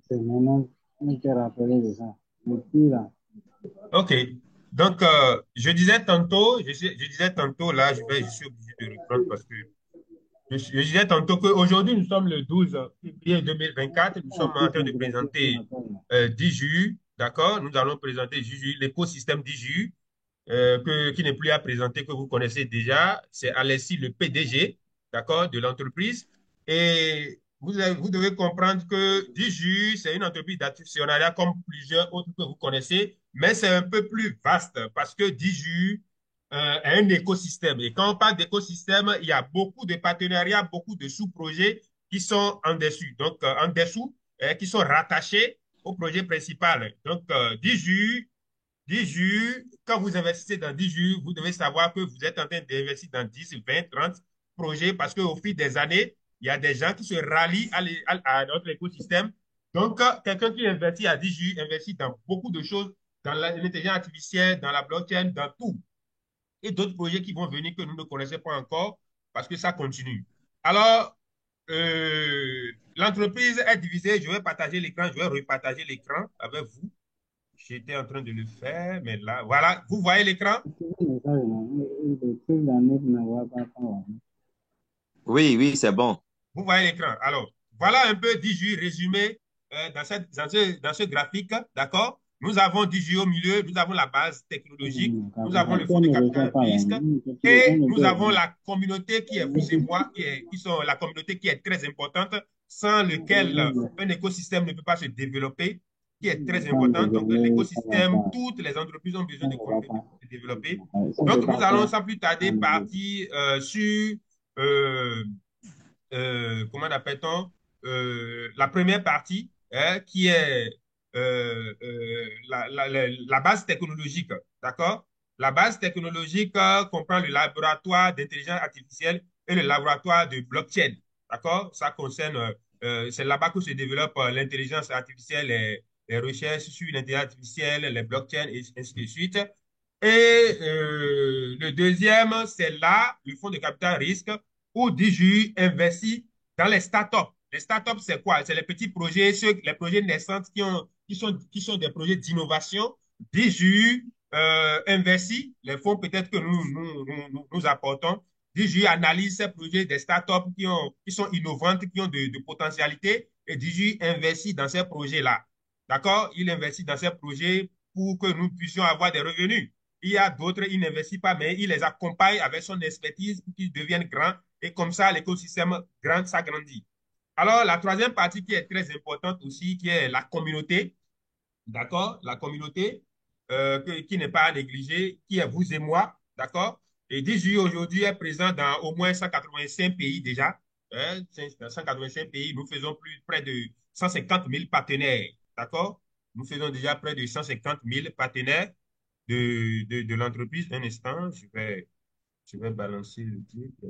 C'est maintenant que tu t'es rappelé de ça. Depuis là, OK. Donc, je disais tantôt, là, je suis obligé de reprendre parce que je disais tantôt qu'aujourd'hui, nous sommes le 12 février 2024. Nous on sommes peut en train de s'intéresser sur présenter l'appel là. DJU, d'accord? Nous allons présenter DJU, l'écosystème DJU, qui n'est plus à présenter, que vous connaissez déjà. C'est Alessi, le PDG, d'accord, de l'entreprise. Et vous devez comprendre que DJU, c'est une entreprise d'actionnariat comme plusieurs autres que vous connaissez, mais c'est un peu plus vaste parce que DJU est un écosystème. Et quand on parle d'écosystème, il y a beaucoup de partenariats, beaucoup de sous-projets qui sont en dessous, donc en dessous, qui sont rattachés au projet principal. Donc, DJU 10 jours, quand vous investissez dans 10 jours, vous devez savoir que vous êtes en train d'investir dans 10, 20, 30 projets parce qu'au fil des années, il y a des gens qui se rallient à notre écosystème. Donc, quelqu'un qui investit à 10 jours investit dans beaucoup de choses, dans l'intelligence artificielle, dans la blockchain, dans tout. Et d'autres projets qui vont venir que nous ne connaissons pas encore parce que ça continue. Alors, l'entreprise est divisée. Je vais partager l'écran, je vais repartager l'écran avec vous. J'étais en train de le faire, mais là, voilà, vous voyez l'écran? C'est un message, non? Le truc d'année qui n'envoie pas ça, ouais. Oui, oui, c'est bon. Vous voyez l'écran. Alors, voilà un peu 10 jours résumé dans ce graphique, d'accord? Nous avons 10 jours au milieu, nous avons la base technologique, nous avons le fonds Quelqu'un de ne reçoit capital pas là. risque On et ne nous peut avons rien. la communauté qui est vous et moi, qui sont la communauté qui est très importante, sans lequel un écosystème ne peut pas se développer, qui est très Sans importante. Donc, gouverner, ça va l'écosystème, pas. toutes les entreprises ont Ça besoin de ne va communautés pas. pour se développer. Ça ne peut Donc, nous pas allons faire sans plus tarder en anglais. partir sur euh, comment appelle-t-on, la première partie, hein, qui est la base technologique, d'accord? La base technologique comprend le laboratoire d'intelligence artificielle et le laboratoire de blockchain, d'accord? Ça concerne, c'est là-bas que se développe l'intelligence artificielle, les recherches sur l'intelligence artificielle, les blockchains et ainsi de suite. Et le deuxième, c'est là, le fonds de capital risque, où DJU investit dans les startups. Les startups, c'est quoi? C'est les petits projets, les projets naissants qui sont des projets d'innovation. DJU investit, les fonds peut-être que nous apportons. DJU analyse ces projets des startups qui sont innovantes, qui ont de potentialité, et DJU investit dans ces projets-là. D'accord? Il investit dans ces projets pour que nous puissions avoir des revenus. Il y a d'autres, il n'investit pas, mais il les accompagne avec son expertise pour qu'ils deviennent grands et comme ça, l'écosystème grand s'agrandit. Alors, la troisième partie qui est très importante aussi, qui est la communauté, d'accord? La communauté qui n'est pas à négliger, qui est vous et moi, d'accord? Et DJI aujourd'hui est présent dans au moins 185 pays déjà. Hein, dans 185 pays, nous faisons près de 150 000 partenaires, d'accord? Nous faisons déjà près de 150 000 partenaires de l'entreprise. Un instant, je vais balancer le titre.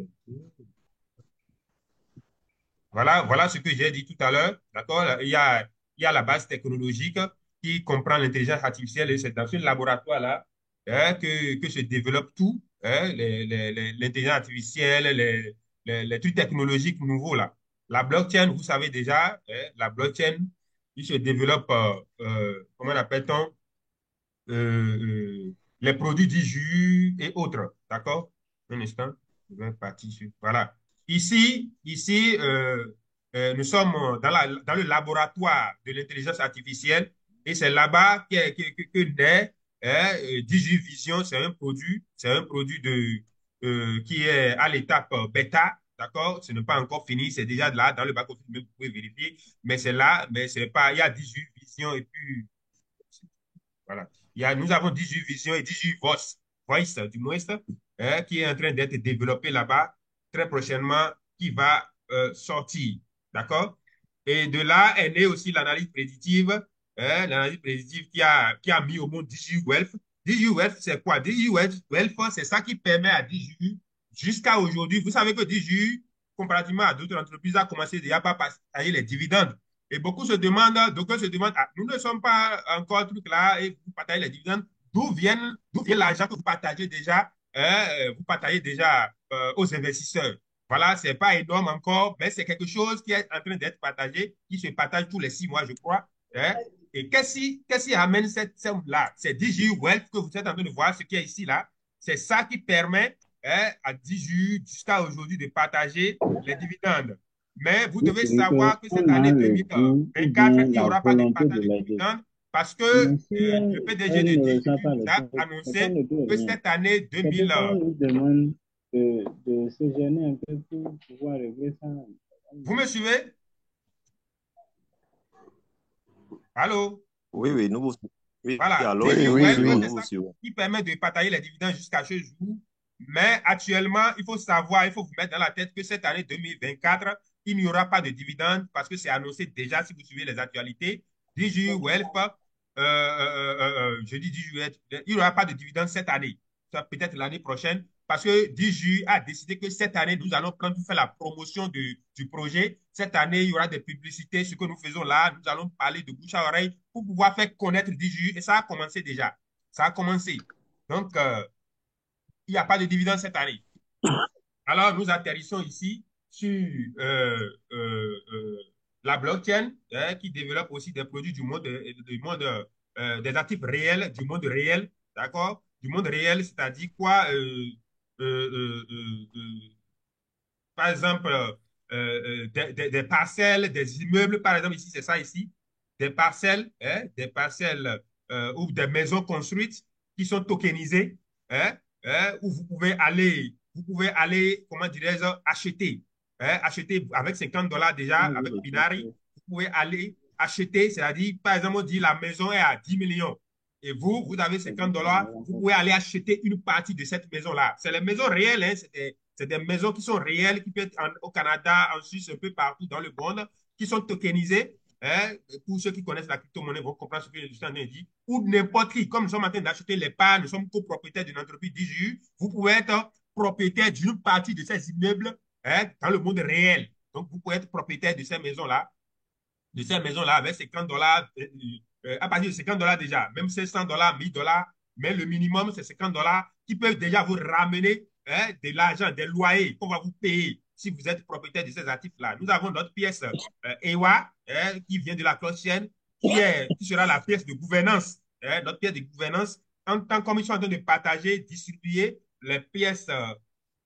Voilà, voilà ce que j'ai dit tout à l'heure. D'accord? Il y a la base technologique qui comprend l'intelligence artificielle et c'est dans ce laboratoire-là hein, que se développe tout, hein, l'intelligence artificielle, les trucs technologiques nouveaux là. La blockchain, vous savez déjà, hein, la blockchain, il se développe, comment l'appelle-t-on, les produits du jus et autres. D'accord? Un instant, je vais partir sur. Voilà. Nous sommes dans le laboratoire de l'intelligence artificielle et c'est là-bas que naît hein, DigiVision. C'est un produit qui est à l'étape bêta. D'accord? Ce n'est pas encore fini, c'est déjà là dans le back-office, vous pouvez vérifier. Mais c'est là, mais c'est pas. Il y a DigiVision et puis voilà. Nous avons 18 Vision et 18 Voice, du moins, hein, qui est en train d'être développé là-bas très prochainement, qui va sortir. D'accord? Et de là est née aussi l'analyse prédictive, hein, l'analyse prédictive qui a mis au monde DigiWealth. DigiWealth, c'est quoi? DigiWealth, c'est ça qui permet à Digi, jusqu'à aujourd'hui, vous savez que Digi, comparativement à d'autres entreprises, a commencé déjà par payer les dividendes. Et beaucoup se demandent, d'aucuns se demandent, ah, nous ne sommes pas encore truc là et vous partagez les dividendes. D'où vient l'argent que vous partagez déjà, vous partagez déjà aux investisseurs? Voilà, c'est pas énorme encore, mais c'est quelque chose qui est en train d'être partagé, qui se partage tous les 6 mois, je crois. Hein. Et qu'est-ce qui amène cette somme-là? C'est DJU Wealth que vous êtes en train de voir, ce qui est ici, là. C'est ça qui permet hein, à DJU jusqu'à aujourd'hui de partager les dividendes. Mais vous Vous devez savez savoir que cette qu'on a année le goût ou 2024, bien il n'y la aura pas de volonté de partage de l'aider. dividendes parce que Mais si le PDG elle de ne reçoit DJU pas nous le a chèque, c'est qu'on annoncé ne peut que rien. cette année C'est 2000, pourquoi on nous demande de se gêner un peu pour pouvoir régler ça. vous me suivez? Allô? Oui, oui, nous vous suivons. Oui, Voilà, allô? Oui, DG Nous vous oui, Wealth, suivons, oui. c'est nous vous ça suivons. qui permet de partager les dividendes jusqu'à ce jour. Mais actuellement, il faut savoir, il faut vous mettre dans la tête que cette année 2024, il n'y aura pas de dividendes parce que c'est annoncé déjà si vous suivez les actualités. DG Wealth, je dis DG Wealth, il n'y aura pas de dividendes cette année. Ça peut-être l'année prochaine parce que DG a décidé que cette année, nous allons prendre pour faire la promotion du projet. Cette année, il y aura des publicités. Ce que nous faisons là, nous allons parler de bouche à oreille pour pouvoir faire connaître DJU. Et ça a commencé déjà. Ça a commencé. Donc, il n'y a pas de dividende cette année. Alors, nous atterrissons ici sur la blockchain qui développe aussi des produits du monde des actifs réels, du monde réel, d'accord? Du monde réel, c'est-à-dire quoi? Euh, euh, euh, euh, Par exemple, des parcelles, des immeubles, par exemple, ici, c'est ça ici, des parcelles ou des maisons construites qui sont tokenisées, où vous pouvez aller, comment dirais-je, acheter, acheter avec $50 déjà, Moi, je avec le Binary, cherche. vous pouvez aller acheter, c'est-à-dire, par exemple, on dit la maison est à 10 millions. Et vous avez C'est $50, vous pouvez aller acheter une partie de cette maison-là. C'est les maisons réelles, hein, c'est des maisons qui sont réelles, qui peuvent être au Canada, en Suisse, un peu partout dans le monde, qui sont tokenisées. Hein, pour ceux qui connaissent la crypto-monnaie, vont comprendre ce que je suis en train de dire. Ou n'importe qui, comme nous sommes en train d'acheter les parts, nous sommes copropriétaires d'une entreprise DJU, vous pouvez être propriétaire d'une partie de ces immeubles hein, dans le monde réel. Donc, vous pouvez être propriétaire de ces maisons-là avec $50, à partir de $50 déjà, même $500, $1000, mais le minimum, c'est $50 qui peuvent déjà vous ramener hein, de l'argent, des loyers qu'on va vous payer si vous êtes propriétaire de ces actifs-là. Nous avons notre pièce EWA hein, qui vient de la blockchain, qui sera la pièce de gouvernance, hein, notre pièce de gouvernance, en tant qu'ils sont en train de partager, distribuer les pièces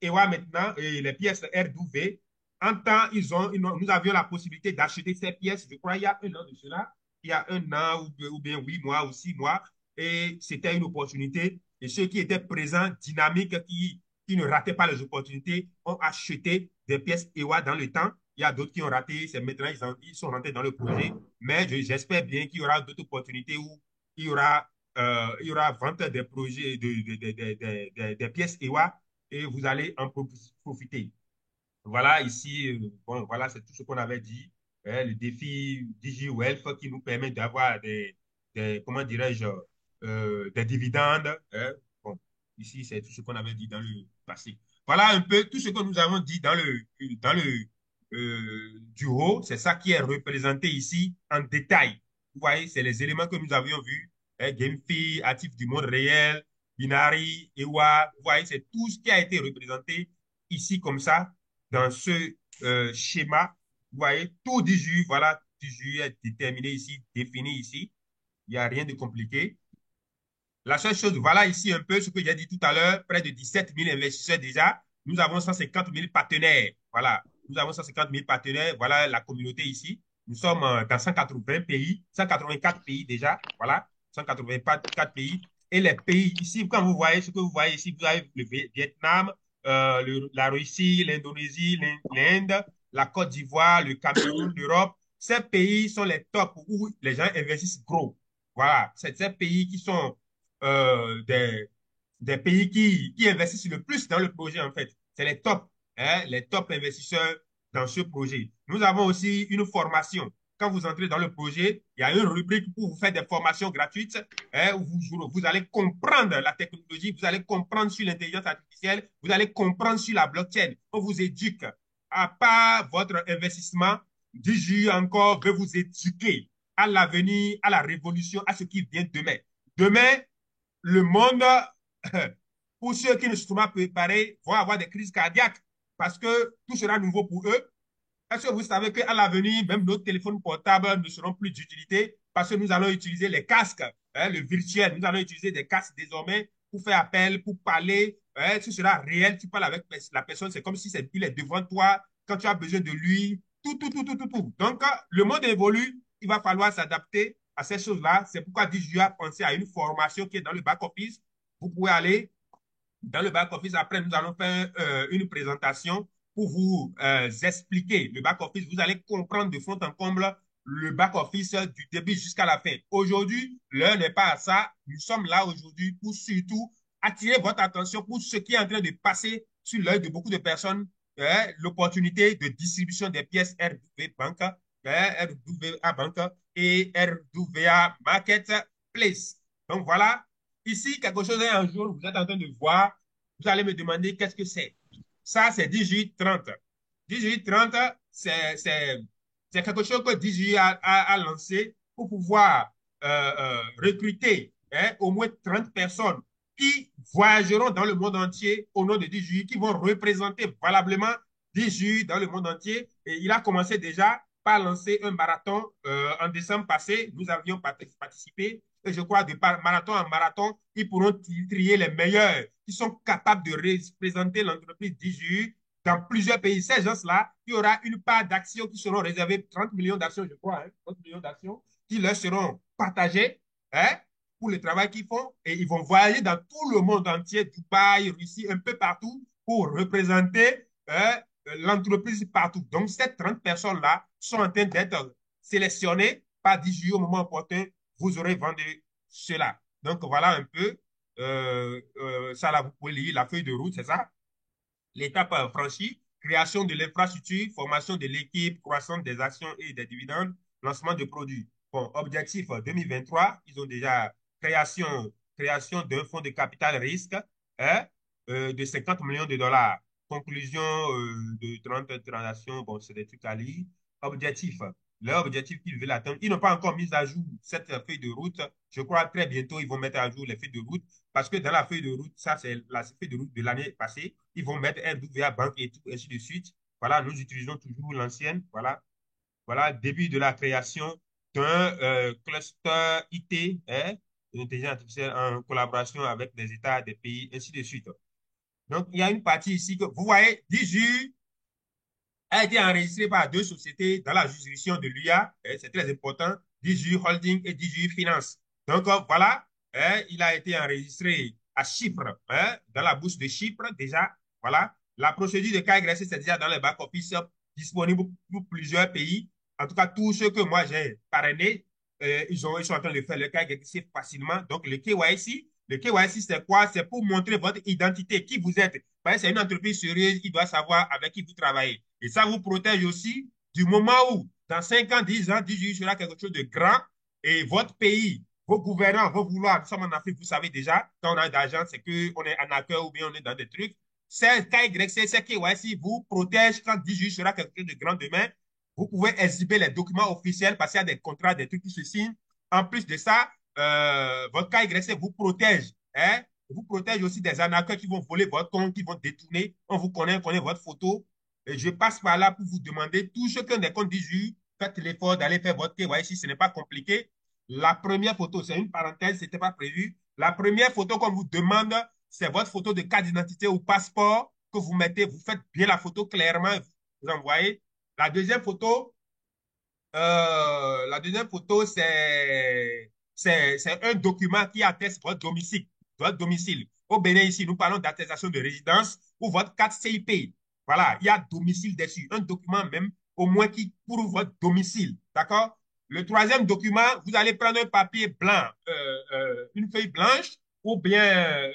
EWA maintenant et les pièces R12V en temps, nous avions la possibilité d'acheter ces pièces, je crois, il y a un an de cela, il y a un an ou bien 8 mois ou 6 mois, et c'était une opportunité. Et ceux qui étaient présents, dynamiques, qui ne rataient pas les opportunités, ont acheté des pièces EWA dans le temps. Il y a d'autres qui ont raté, c'est maintenant ils sont rentrés dans le projet. Mais j'espère bien qu'il y aura d'autres opportunités où il y aura vente des projets, des pièces EWA, et vous allez en profiter. Voilà, ici, bon, voilà, c'est tout ce qu'on avait dit. Le défi DigiWealth qui nous permet d'avoir comment dirais-je, des dividendes. Bon, ici, c'est tout ce qu'on avait dit dans le passé. Voilà un peu tout ce que nous avons dit du haut. C'est ça qui est représenté ici en détail. Vous voyez, c'est les éléments que nous avions vus. GameFi, actifs du monde réel, Binary, EWA. Vous voyez, c'est tout ce qui a été représenté ici comme ça dans ce schéma. Vous voyez, tout du jus, voilà, du jus est déterminé ici, défini ici. Il n'y a rien de compliqué. La seule chose, voilà ici un peu ce que j'ai dit tout à l'heure, près de 17 000 investisseurs déjà. Nous avons 150 000 partenaires. Voilà, nous avons 150 000 partenaires. Voilà la communauté ici. Nous sommes dans 180 pays, 184 pays déjà. Voilà, 184 pays. Et les pays ici, quand vous voyez ce que vous voyez ici, vous avez le Vietnam, la Russie, l'Indonésie, l'Inde, la Côte d'Ivoire, le Cameroun, l'Europe. Ces pays sont les tops où les gens investissent gros. Voilà, c'est ces pays qui sont euh, des, des pays qui investissent le plus dans le projet, en fait. C'est hein, les top investisseurs dans ce projet. Nous avons aussi une formation. Quand vous entrez dans le projet, il y a une rubrique pour vous faire des formations gratuites hein, où vous allez comprendre la technologie, vous allez comprendre sur l'intelligence artificielle, vous allez comprendre sur la blockchain. On vous éduque. À part votre investissement, DJI encore veut vous éduquer à l'avenir, à la révolution, à ce qui vient demain. Demain, le monde, pour ceux qui ne sont pas préparés, vont avoir des crises cardiaques. parce que tout sera nouveau pour eux. Est-ce que vous savez qu'à l'avenir, même nos téléphones portables ne seront plus d'utilité parce que nous allons utiliser les casques, hein, le virtuel. Nous allons utiliser des casques désormais pour faire appel, pour parler. Hein, ce sera réel. Tu parles avec la personne, c'est comme si il est devant toi quand tu as besoin de lui. Tout. Donc, le monde évolue. Il va falloir s'adapter à ces choses-là. C'est pourquoi DJI a pensé à une formation qui est dans le back-office. Vous pouvez aller dans le back-office. Après, nous allons faire une présentation pour vous expliquer le back-office. Vous allez comprendre de fond en comble le back-office du début jusqu'à la fin. Aujourd'hui, l'heure n'est pas à ça. Nous sommes là aujourd'hui pour surtout attirer votre attention pour ce qui est en train de passer sur l'œil de beaucoup de personnes, l'opportunité de distribution des pièces RWA Bank, RWA Bank et RWA Marketplace. Donc voilà, ici, quelque chose un jour, vous êtes en train de voir, vous allez me demander qu'est-ce que c'est. Ça, c'est DJI 30. DJI 30, c'est quelque chose que DJI a lancé pour pouvoir recruter au moins 30 personnes qui voyageront dans le monde entier au nom de DJI, qui vont représenter valablement DJI dans le monde entier. Et il a commencé déjà par lancer un marathon en décembre passé. Nous avions participé. Et je crois de marathon en marathon, ils pourront trier les meilleurs qui sont capables de représenter l'entreprise DJI dans plusieurs pays. Ces gens-là, il y aura une part d'actions qui seront réservées, 30 millions d'actions, je crois, 30 millions d'actions, qui leur seront partagées pour le travail qu'ils font. Et ils vont voyager dans tout le monde entier, Dubaï, Russie, un peu partout, pour représenter l'entreprise partout. Donc, ces 30 personnes-là sont en train d'être sélectionnées par DJI au moment opportun. Vous aurez vendu cela. Donc, voilà un peu. Ça, là, vous pouvez lire la feuille de route, c'est ça? L'étape franchie, création de l'infrastructure, formation de l'équipe, croissance des actions et des dividendes, lancement de produits. Bon, objectif 2023, ils ont déjà création d'un fonds de capital risque de 50 millions de dollars. Conclusion de 30 transactions, bon, c'est des trucs à lire. Objectif, leur objectif qu'ils veulent atteindre. Ils n'ont pas encore mis à jour cette feuille de route. Je crois très bientôt, ils vont mettre à jour les feuilles de route parce que dans la feuille de route, ça, c'est la feuille de route de l'année passée. Ils vont mettre RWA Bank et tout, ainsi de suite. Voilà, nous utilisons toujours l'ancienne. Voilà. Voilà, début de la création d'un cluster IT, l'intelligence artificielle en collaboration avec des États, des pays, ainsi de suite. Donc, il y a une partie ici que vous voyez, DJI a été enregistré par deux sociétés dans la juridiction de l'UA. C'est très important. DJI Holding et DJI Finance. Donc, voilà, il a été enregistré à Chypre, dans la bourse de Chypre déjà. Voilà. La procédure de KYC, c'est déjà dans le back-office disponible pour plusieurs pays. En tout cas, tous ceux que moi j'ai parrainés, ils sont en train de faire le KYC facilement. Donc, le KYC, c'est quoi? C'est pour montrer votre identité, qui vous êtes. Parce que c'est une entreprise sérieuse, il doit savoir avec qui vous travaillez. Et ça vous protège aussi du moment où, dans 5 ans, 10 ans, 18 sera quelque chose de grand et votre pays, vos gouvernants vont vouloir, nous sommes en Afrique, vous savez déjà, quand on a d'argent, c'est qu'on est en accueil ou bien on est dans des trucs. C'est KYC, c'est KYC vous protège quand 18 sera quelque chose de grand demain. Vous pouvez exhiber les documents officiels parce qu'il y a des contrats, des trucs qui se signent. En plus de ça, votre KYC vous protège. Vous protège aussi des arnaqueurs qui vont voler votre compte, qui vont détourner. On vous connaît, on connaît votre photo. Et je passe par là pour vous demander, tout chacun des comptes DJI, faites l'effort d'aller faire votre KYC, ce n'est pas compliqué. La première photo, c'est une parenthèse, ce n'était pas prévu. La première photo qu'on vous demande, c'est votre photo de carte d'identité ou passeport que vous mettez, vous faites bien la photo clairement, vous envoyez. La deuxième photo, c'est un document qui atteste votre domicile. Votre domicile. Au Bénin, ici, nous parlons d'attestation de résidence ou votre carte CIP. Voilà, il y a domicile dessus. Un document même, au moins, qui prouve votre domicile. D'accord? Le troisième document, vous allez prendre un papier blanc, une feuille blanche, ou bien,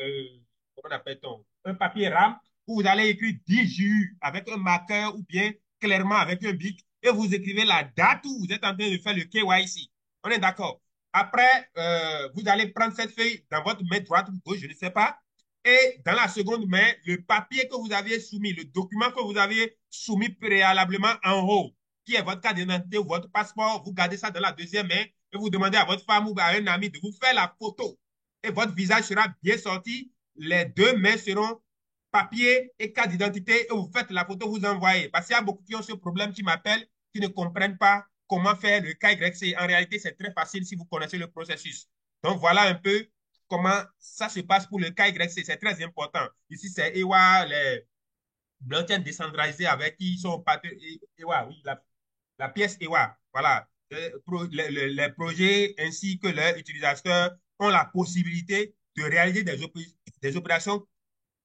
comment appelle-t-on? Un papier rame, où vous allez écrire DJU avec un marqueur ou bien clairement avec un bic et vous écrivez la date où vous êtes en train de faire le KYC. On est d'accord? Après, vous allez prendre cette feuille dans votre main droite ou gauche, je ne sais pas. Et dans la seconde main, le papier que vous aviez soumis, le document que vous aviez soumis préalablement en haut, qui est votre carte d'identité ou votre passeport, vous gardez ça dans la deuxième main et vous demandez à votre femme ou à un ami de vous faire la photo. Et votre visage sera bien sorti. Les deux mains seront papier et carte d'identité et vous faites la photo, vous envoyez. Parce qu'il y a beaucoup qui ont ce problème, qui m'appellent, qui ne comprennent pas comment faire le KYC. En réalité, c'est très facile si vous connaissez le processus. Donc, voilà un peu comment ça se passe pour le KYC. C'est très important. Ici, c'est EWA, les blockchains décentralisés avec qui ils sont partenaires. EWA, oui, la pièce EWA. Voilà. Les projets ainsi que leurs utilisateurs ont la possibilité de réaliser des opérations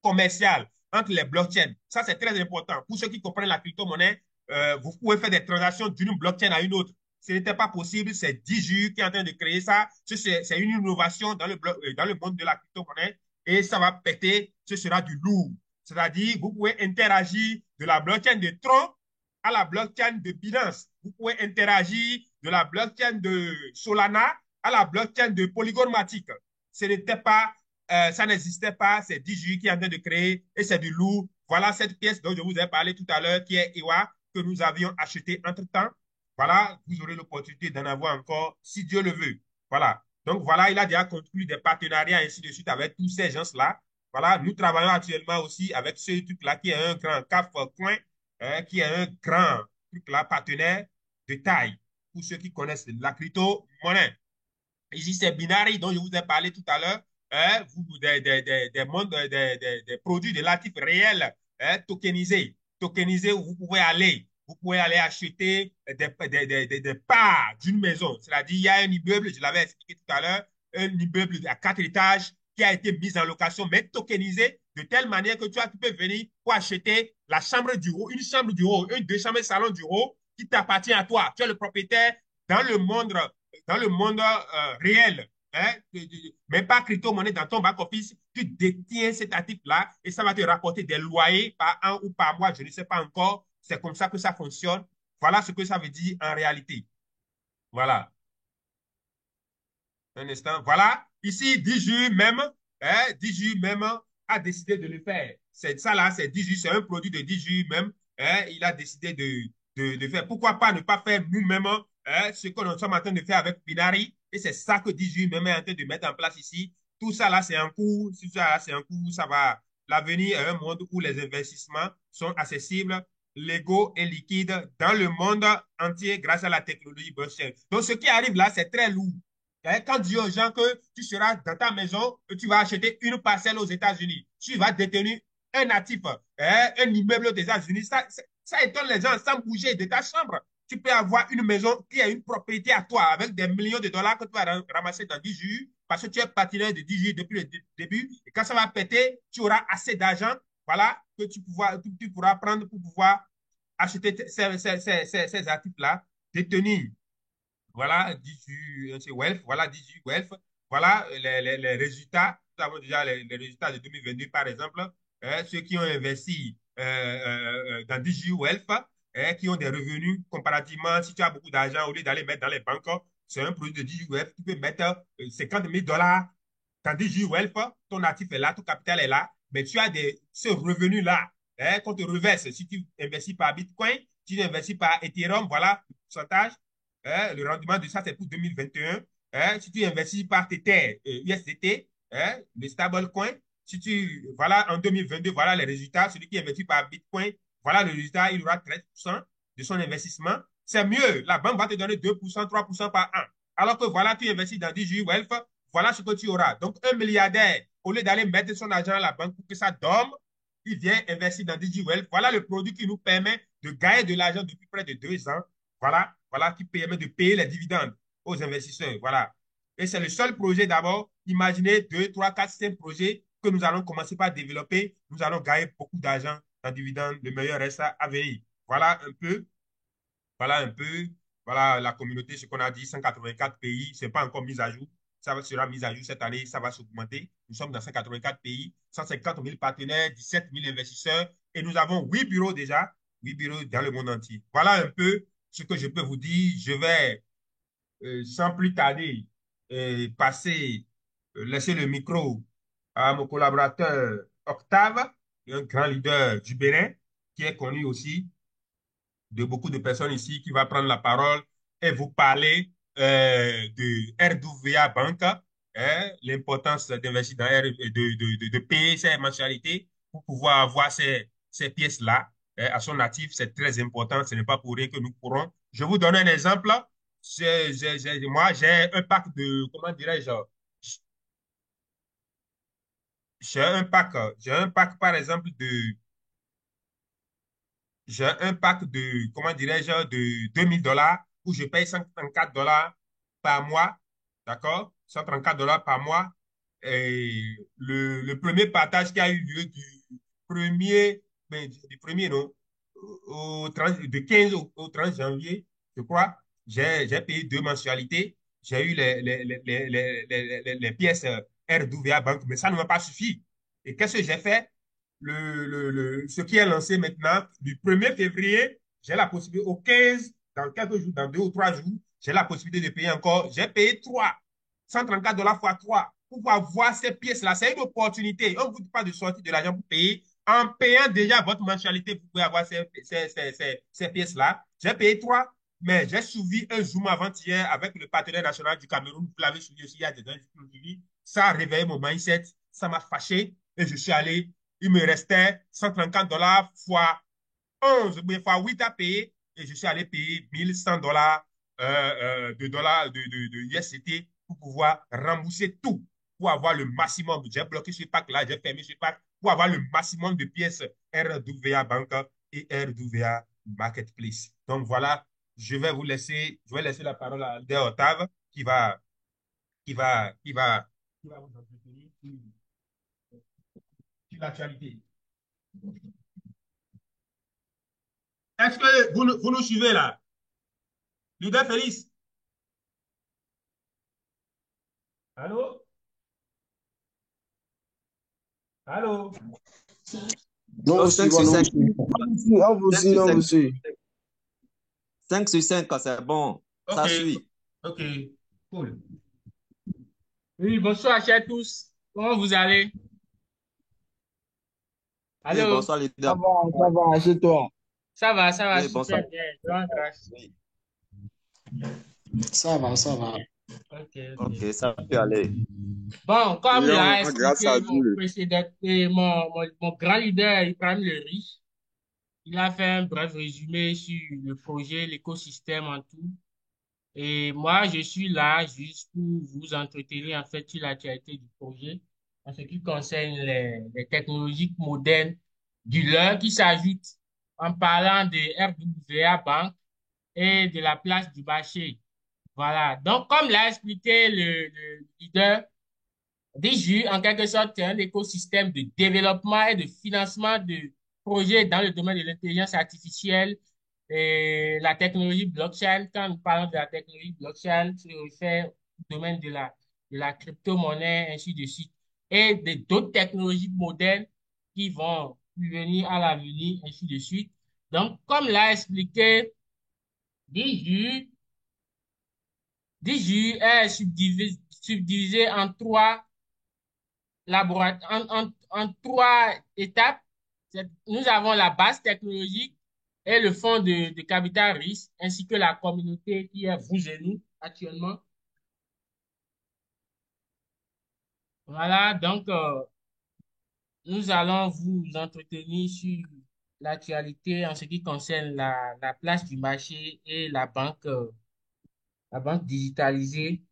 commerciales entre les blockchains. Ça, c'est très important. Pour ceux qui comprennent la crypto-monnaie, vous pouvez faire des transactions d'une blockchain à une autre. Ce n'était pas possible, c'est DigiU qui est en train de créer ça. C'est une innovation dans le monde de la crypto-monnaie et ça va péter, ce sera du lourd. C'est-à-dire, vous pouvez interagir de la blockchain de Tron à la blockchain de Binance. Vous pouvez interagir de la blockchain de Solana à la blockchain de Polygon Matic. Ce n'était pas ça n'existait pas, c'est DigiU qui est en train de créer et c'est du lourd. Voilà cette pièce dont je vous ai parlé tout à l'heure qui est EWA que nous avions acheté entre-temps. Voilà, vous aurez l'opportunité d'en avoir encore si Dieu le veut. Voilà. Donc voilà, il a déjà conclu des partenariats ainsi de suite avec tous ces gens-là. Voilà, nous travaillons actuellement aussi avec ce truc-là qui est un grand CAF Coin, qui est un grand truc-là partenaire de taille pour ceux qui connaissent la crypto-monnaie. Ici, c'est Binary dont je vous ai parlé tout à l'heure. Des produits de l'actif réel tokenisés. Tokenisés où vous pouvez aller. Vous pouvez aller acheter des parts d'une maison. C'est-à-dire, il y a un immeuble, je l'avais expliqué tout à l'heure, un immeuble à 4 étages qui a été mis en location, mais tokenisé de telle manière que tu peux venir pour acheter la chambre du haut, une chambre du haut, une deux chambres salon du haut qui t'appartient à toi. Tu es le propriétaire dans le monde réel, hein, mais pas crypto-monnaie dans ton back-office, tu détiens cet actif-là et ça va te rapporter des loyers par an ou par mois, je ne sais pas encore. C'est comme ça que ça fonctionne. Voilà ce que ça veut dire en réalité. Voilà. Un instant. Voilà. Ici, DigiU même, DigiU même a décidé de le faire. C'est ça là, c'est DigiU, c'est un produit de DigiU même. Il a décidé de faire. Pourquoi pas ne pas faire nous-mêmes ce que nous sommes en train de faire avec Binary? Et c'est ça que DigiU même est en train de mettre en place ici. Tout ça là, c'est un cours. Tout ça là, c'est un cours. Ça va. L'avenir est un monde où les investissements sont accessibles, légaux et liquides dans le monde entier grâce à la technologie blockchain. Donc, ce qui arrive là, c'est très lourd. Quand dis aux gens que tu seras dans ta maison et tu vas acheter une parcelle aux États-Unis, tu vas détenir un actif, un immeuble aux États-Unis, ça étonne les gens sans bouger de ta chambre. Tu peux avoir une maison qui a une propriété à toi avec des millions de dollars que tu vas ramasser dans 10 jours parce que tu es partenaire de 10 jours depuis le début. Et quand ça va péter, tu auras assez d'argent, voilà, que tu pourras prendre pour pouvoir acheter ces actifs-là, détenir. Voilà, DigiU Wealth, voilà DigiU Wealth, voilà les résultats. Nous avons déjà les résultats de 2022, par exemple. Ceux qui ont investi dans DigiU Wealth, qui ont des revenus comparativement, si tu as beaucoup d'argent, au lieu d'aller mettre dans les banques, c'est un produit de DigiU Wealth, tu peux mettre 50 000 dollars dans DigiU Wealth, ton actif est là, ton capital est là, mais tu as ce revenu-là qu'on te reverse. Si tu investis par Bitcoin, si tu investis par Ethereum, voilà le pourcentage. Le rendement de ça, c'est pour 2021. Si tu investis par Tether, USDT, le stablecoin, si tu, voilà, en 2022, voilà les résultats. Celui qui investit par Bitcoin, voilà le résultat, il aura 13% de son investissement. C'est mieux. La banque va te donner 2%, 3% par an. Alors que voilà, tu investis dans DigiU Wealth, voilà ce que tu auras. Donc, un milliardaire, au lieu d'aller mettre son argent à la banque pour que ça dorme, il vient investir dans DigiU Wealth. Voilà le produit qui nous permet de gagner de l'argent depuis près de 2 ans. Voilà, voilà qui permet de payer les dividendes aux investisseurs. Voilà. Et c'est le seul projet d'abord. Imaginez 2, 3, 4, 5 projets que nous allons commencer par développer. Nous allons gagner beaucoup d'argent en dividendes. Le meilleur reste à venir. Voilà un peu. Voilà un peu. Voilà la communauté, ce qu'on a dit, 184 pays. Ce n'est pas encore mis à jour. Ça sera mis à jour cette année. Ça va s'augmenter. Nous sommes dans 184 pays, 150 000 partenaires, 17 000 investisseurs. Et nous avons 8 bureaux déjà. 8 bureaux dans le monde entier. Voilà un peu ce que je peux vous dire. Je vais, sans plus tarder, laisser le micro à mon collaborateur Octave, un grand leader du Bénin, qui est connu aussi de beaucoup de personnes ici, qui va prendre la parole et vous parler de RWA Bank, l'importance d'investir dans de payer ses mensualités pour pouvoir avoir ces pièces-là à son actif. C'est très important. Ce n'est pas pour rien que nous courons. Je vous donne un exemple. Moi, j'ai un pack de, comment dirais-je, j'ai un pack, par exemple, j'ai un pack de, comment dirais-je, de 2000 $ où je paye 134 $ par mois. D'accord? 134 $ par mois. Et le premier partage qui a eu lieu premier, du premier, non, de 15 au 30 janvier, je crois, j'ai payé 2 mensualités. J'ai eu les pièces RWA Bank, mais ça ne m'a pas suffi. Et qu'est-ce que j'ai fait? Ce qui est lancé maintenant, du 1er février, j'ai la possibilité, au 15, dans quelques jours, dans 2 ou 3 jours, j'ai la possibilité de payer encore. J'ai payé 134 $ fois 3 pour pouvoir voir ces pièces-là. C'est une opportunité. On ne vous dit pas de sortir de l'argent pour payer. En payant déjà votre mensualité, vous pouvez avoir ces pièces-là. J'ai payé 3, mais j'ai suivi un Zoom avant-hier avec le partenaire national du Cameroun. Vous l'avez suivi aussi il y a des ans. Ça a réveillé mon mindset. Ça m'a fâché et je suis allé. Il me restait 134 $ fois 11, fois 8 à payer et je suis allé payer 1100 $ de USCT pour pouvoir rembourser tout, pour avoir le maximum. J'ai bloqué ce pack-là, j'ai fermé ce pack pour avoir le maximum de pièces RWA Bank et RWA Marketplace. Donc voilà, je vais laisser la parole à Albert Octave qui va vous entretenir sur l'actualité. Est-ce que vous nous suivez là? Leader Félix? Allô? Allô? Non, Oh, vous 5 suivez, sur non, 5. on vous 5 suit, sur on 5. vous suit. 5 sur 5, c'est bon. Ok, Ça suit. ok, cool. Oui, bonsoir, chers tous. Comment vous allez? Oui, Allô? bonsoir, leader. Ça va, chez toi. Ça va, Oui, bonsoir. super bien. Grande grâce. Oui. Ça va, ça va. Ok, ok. Ok, ça peut aller. Bon, comme Oui, l'a grâce à expliqué mon Dieu. précédent, mon grand leader, Ibrahim Le Riche, il a fait un bref résumé sur le projet, l'écosystème en tout. Et moi, je suis là juste pour vous entretenir en fait sur l'actualité du projet en ce qui concerne les technologies modernes du leurre qui s'ajoutent en parlant de RWA Bank et de la place du marché. Voilà. Donc, comme l'a expliqué le leader, DIJU, en quelque sorte, c'est un écosystème de développement et de financement de projets dans le domaine de l'intelligence artificielle et la technologie blockchain. Quand nous parlons de la technologie blockchain, c'est réfère au domaine de la crypto-monnaie, ainsi de suite, et d'autres technologies modernes qui vont venir à l'avenir, ainsi de suite. Donc, comme l'a expliqué DIJU, DIJU est subdivisé en en 3 étapes. Nous avons la base technologique et le fonds de capital risque, ainsi que la communauté qui est vous et nous actuellement. Voilà, donc nous allons vous entretenir sur l'actualité en ce qui concerne la place du marché et la banque digitalisée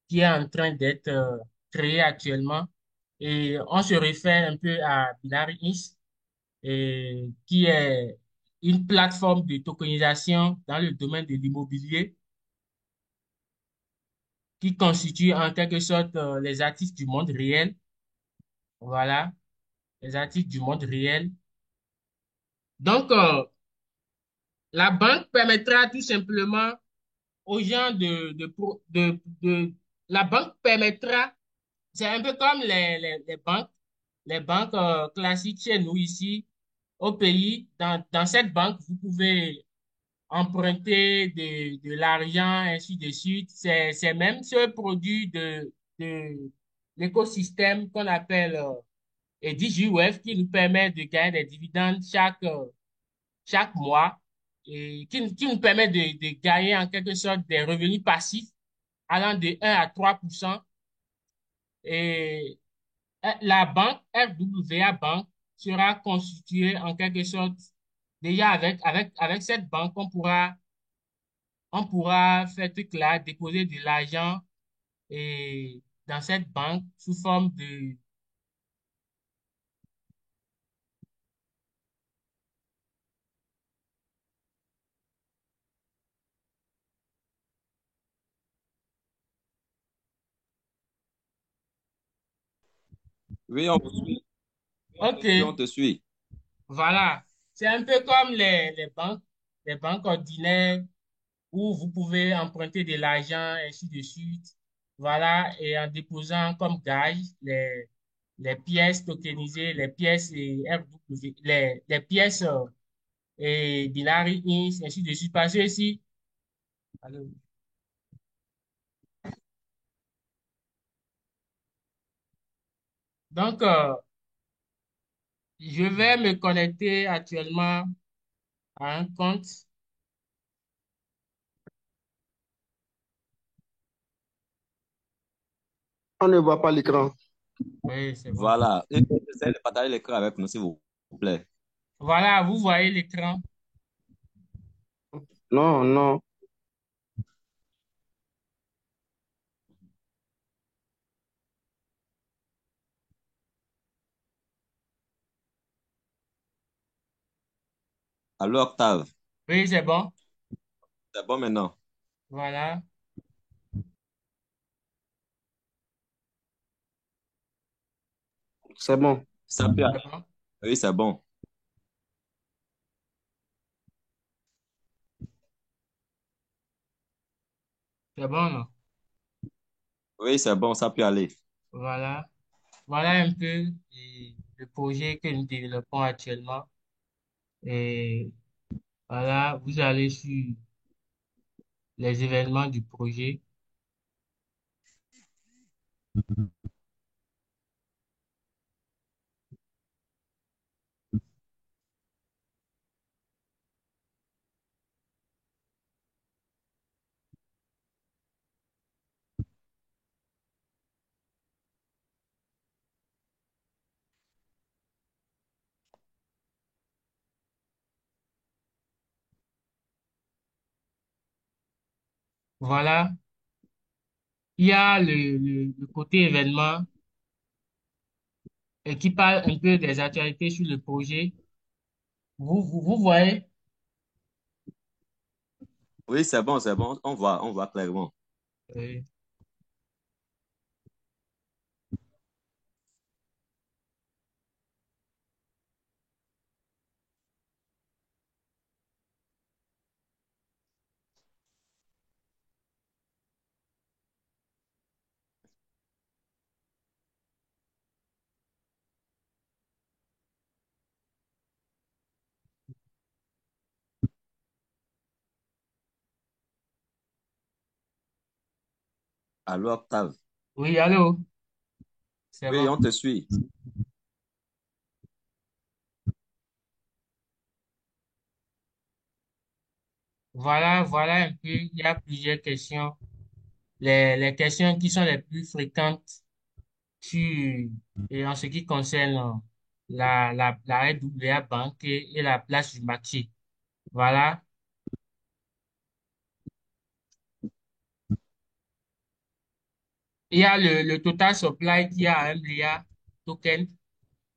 qui est en train d'être créée actuellement. Et on se réfère un peu à Binary Inc., qui est une plateforme de tokenisation dans le domaine de l'immobilier qui constitue en quelque sorte les actifs du monde réel. Voilà, les actifs du monde réel. Donc, la banque permettra tout simplement aux gens la banque permettra, c'est un peu comme les banques classiques chez nous ici au pays. Dans cette banque, vous pouvez emprunter de l'argent, ainsi de suite. C'est même ce produit de l'écosystème qu'on appelle DigiWeb qui nous permet de gagner des dividendes chaque mois et qui nous permet de gagner en quelque sorte des revenus passifs allant de 1 à 3%. Et la banque RWA Bank sera constituée en quelque sorte. Déjà, avec cette banque, on pourra faire truc là, déposer de l'argent et dans cette banque sous forme de... Oui, on vous suit. OK, Oui, on te suit. voilà. C'est un peu comme les banques ordinaires où vous pouvez emprunter de l'argent, ainsi de suite. Voilà, et en déposant comme gage les pièces tokenisées, les pièces et RW, les pièces et Binary Inc, ainsi de suite. Parce que ici, allô. Donc, je vais me connecter actuellement à un compte. On ne voit pas l'écran. Oui, c'est bon. Voilà. Essayez de partager l'écran avec nous, s'il vous plaît. Voilà, vous voyez l'écran. Non, non. Allô, Octave. Oui, c'est bon. C'est bon maintenant. Voilà, C'est bon. Ça peut aller. c'est bon. Oui, c'est bon. C'est bon, non? Oui, c'est bon, ça peut aller. Voilà. Voilà un peu le projet que nous développons actuellement. Et voilà, vous allez sur les événements du projet. Voilà. Il y a le côté événement qui parle un peu des actualités sur le projet. Vous voyez? Oui, c'est bon, c'est bon. On voit clairement. Euh, Allô, Octave. oui, allô? C'est Oui, bon. on te suit. Voilà un peu. Il y a plusieurs questions. Les questions qui sont les plus fréquentes sur, et en ce qui concerne la RWA Banque et la place du marché. Voilà. Il y a le total supply qui est à 1 milliard token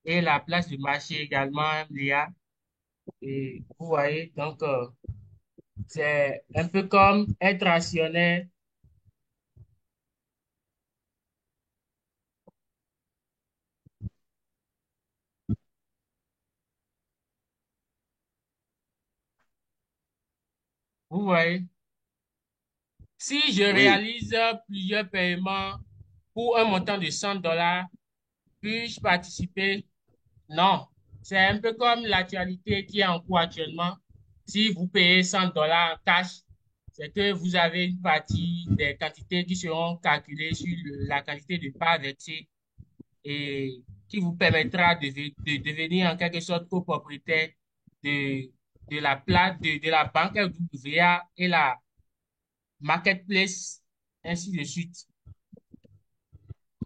et la place du marché également à 1 milliard. Et vous voyez, donc, c'est un peu comme être actionnaire. Vous voyez, si je Oui, réalise plusieurs paiements pour un montant de $100, puis-je participer? Non, c'est un peu comme l'actualité qui est en cours actuellement. Si vous payez $100 en cash, c'est que vous avez une partie des quantités qui seront calculées sur la quantité de parts versées et qui vous permettra de devenir en quelque sorte copropriétaire de, de la place de la banque LWA et la marketplace, ainsi de suite.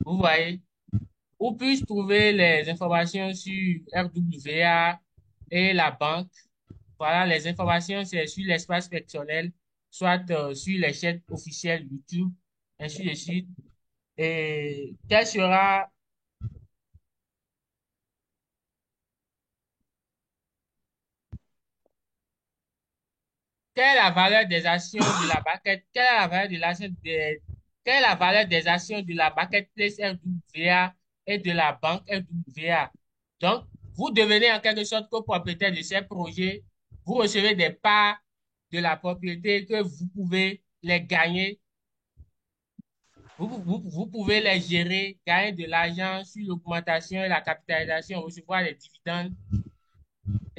Vous voyez? Où puis-je trouver les informations sur RWA et la banque? Voilà, les informations, c'est sur l'espace personnel, soit sur les chaînes officielles YouTube, ainsi de suite. Et quelle est la valeur des actions de la market, quelle est la valeur des actions de la marketplace RWA et de la banque RWA? Donc, vous devenez en quelque sorte copropriétaire de ces projets. Vous recevez des parts de la propriété que vous pouvez les gagner. Vous pouvez les gérer, gagner de l'argent sur l'augmentation et la capitalisation, recevoir des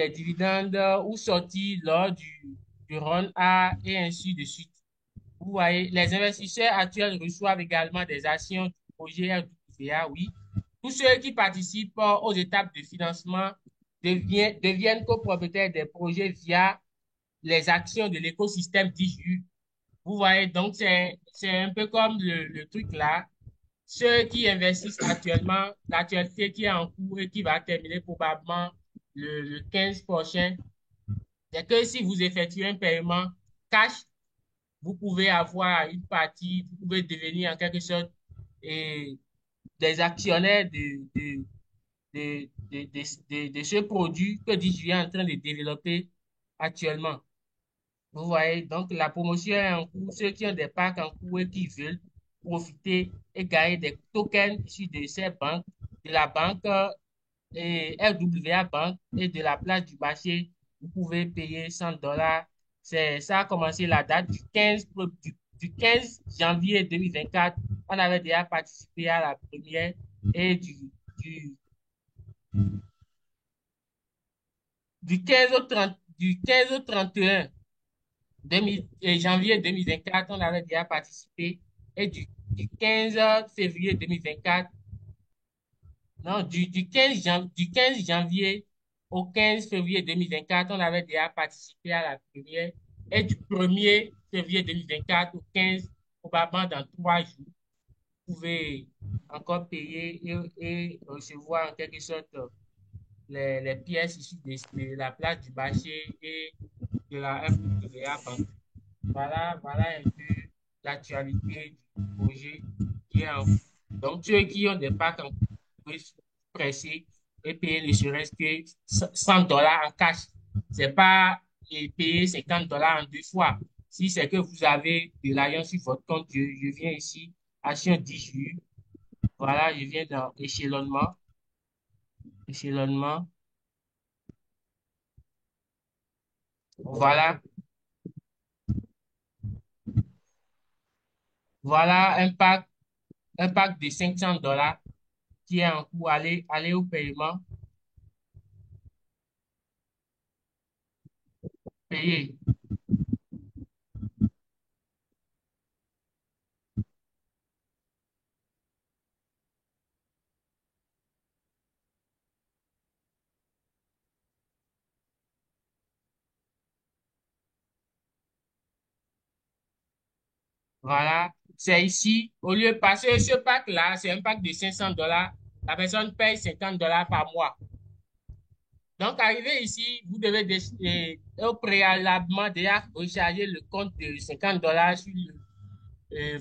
dividendes ou sortir lors du run A et ainsi de suite. Vous voyez, les investisseurs actuels reçoivent également des actions du projet RWA, oui. Tous ceux qui participent aux étapes de financement deviennent copropriétaires des projets via les actions de l'écosystème DIGU. Vous voyez, donc c'est un peu comme le truc là. Ceux qui investissent actuellement, l'actualité qui est en cours et qui va terminer probablement le 15 prochain, c'est que si vous effectuez un paiement cash, vous pouvez avoir une partie, vous pouvez devenir en quelque sorte des actionnaires de ce produit que DJI est en train de développer actuellement. Vous voyez, donc la promotion est en cours. Ceux qui ont des packs en cours et qui veulent profiter et gagner des tokens issus de ces banques, de la banque et RWA Bank et de la place du marché, vous pouvez payer $100. Ça a commencé la date du 15 janvier 2024. On avait déjà participé à la première et du, du 15 au 30, du 15 au 31 janvier 2024, on avait déjà participé et du 15 février 2024. Non, du 15 janvier au 15 février 2024, on avait déjà participé à la première. Et du 1er février 2024 au 15, probablement dans 3 jours, vous pouvez encore payer et recevoir en quelque sorte les pièces issues de la place du marché et de la FWA Bank. Voilà un peu l'actualité du projet qui est en cours. Donc, ceux qui ont des packs en cours peuvent se presser et payer ne serait-ce que $100 en cash. C'est pas payer $50 en 2 fois. Si c'est que vous avez de l'argent sur votre compte, je viens ici, action 10 jours. Voilà, je viens dans échelonnement. Échelonnement. Voilà. Voilà un pack de $500 qui est en cours. Allez au paiement. Payer. Voilà. C'est ici. Au lieu, parce que ce pack-là, c'est un pack de $500. La personne paye $50 par mois. Donc, arrivé ici, vous devez au préalablement déjà recharger le compte de $50 sur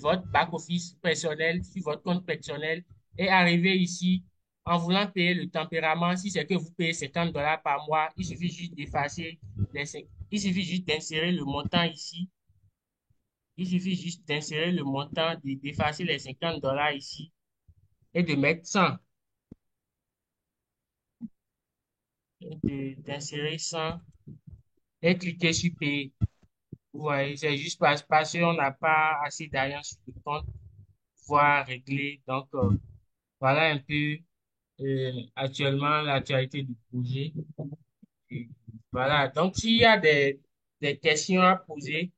votre back-office personnel, sur votre compte personnel. Et arriver ici, en voulant payer le tempérament, si c'est que vous payez $50 par mois, il suffit juste d'effacer il suffit juste d'insérer le montant ici. Il suffit juste d'insérer le montant, d'effacer les $50 ici et de mettre 100. D'insérer 100 et cliquer sur payer. Vous voyez, c'est juste parce qu'on n'a pas assez d'argent sur le compte pour pouvoir régler. Donc, voilà un peu actuellement l'actualité du projet. Et voilà, donc s'il y a des questions à poser.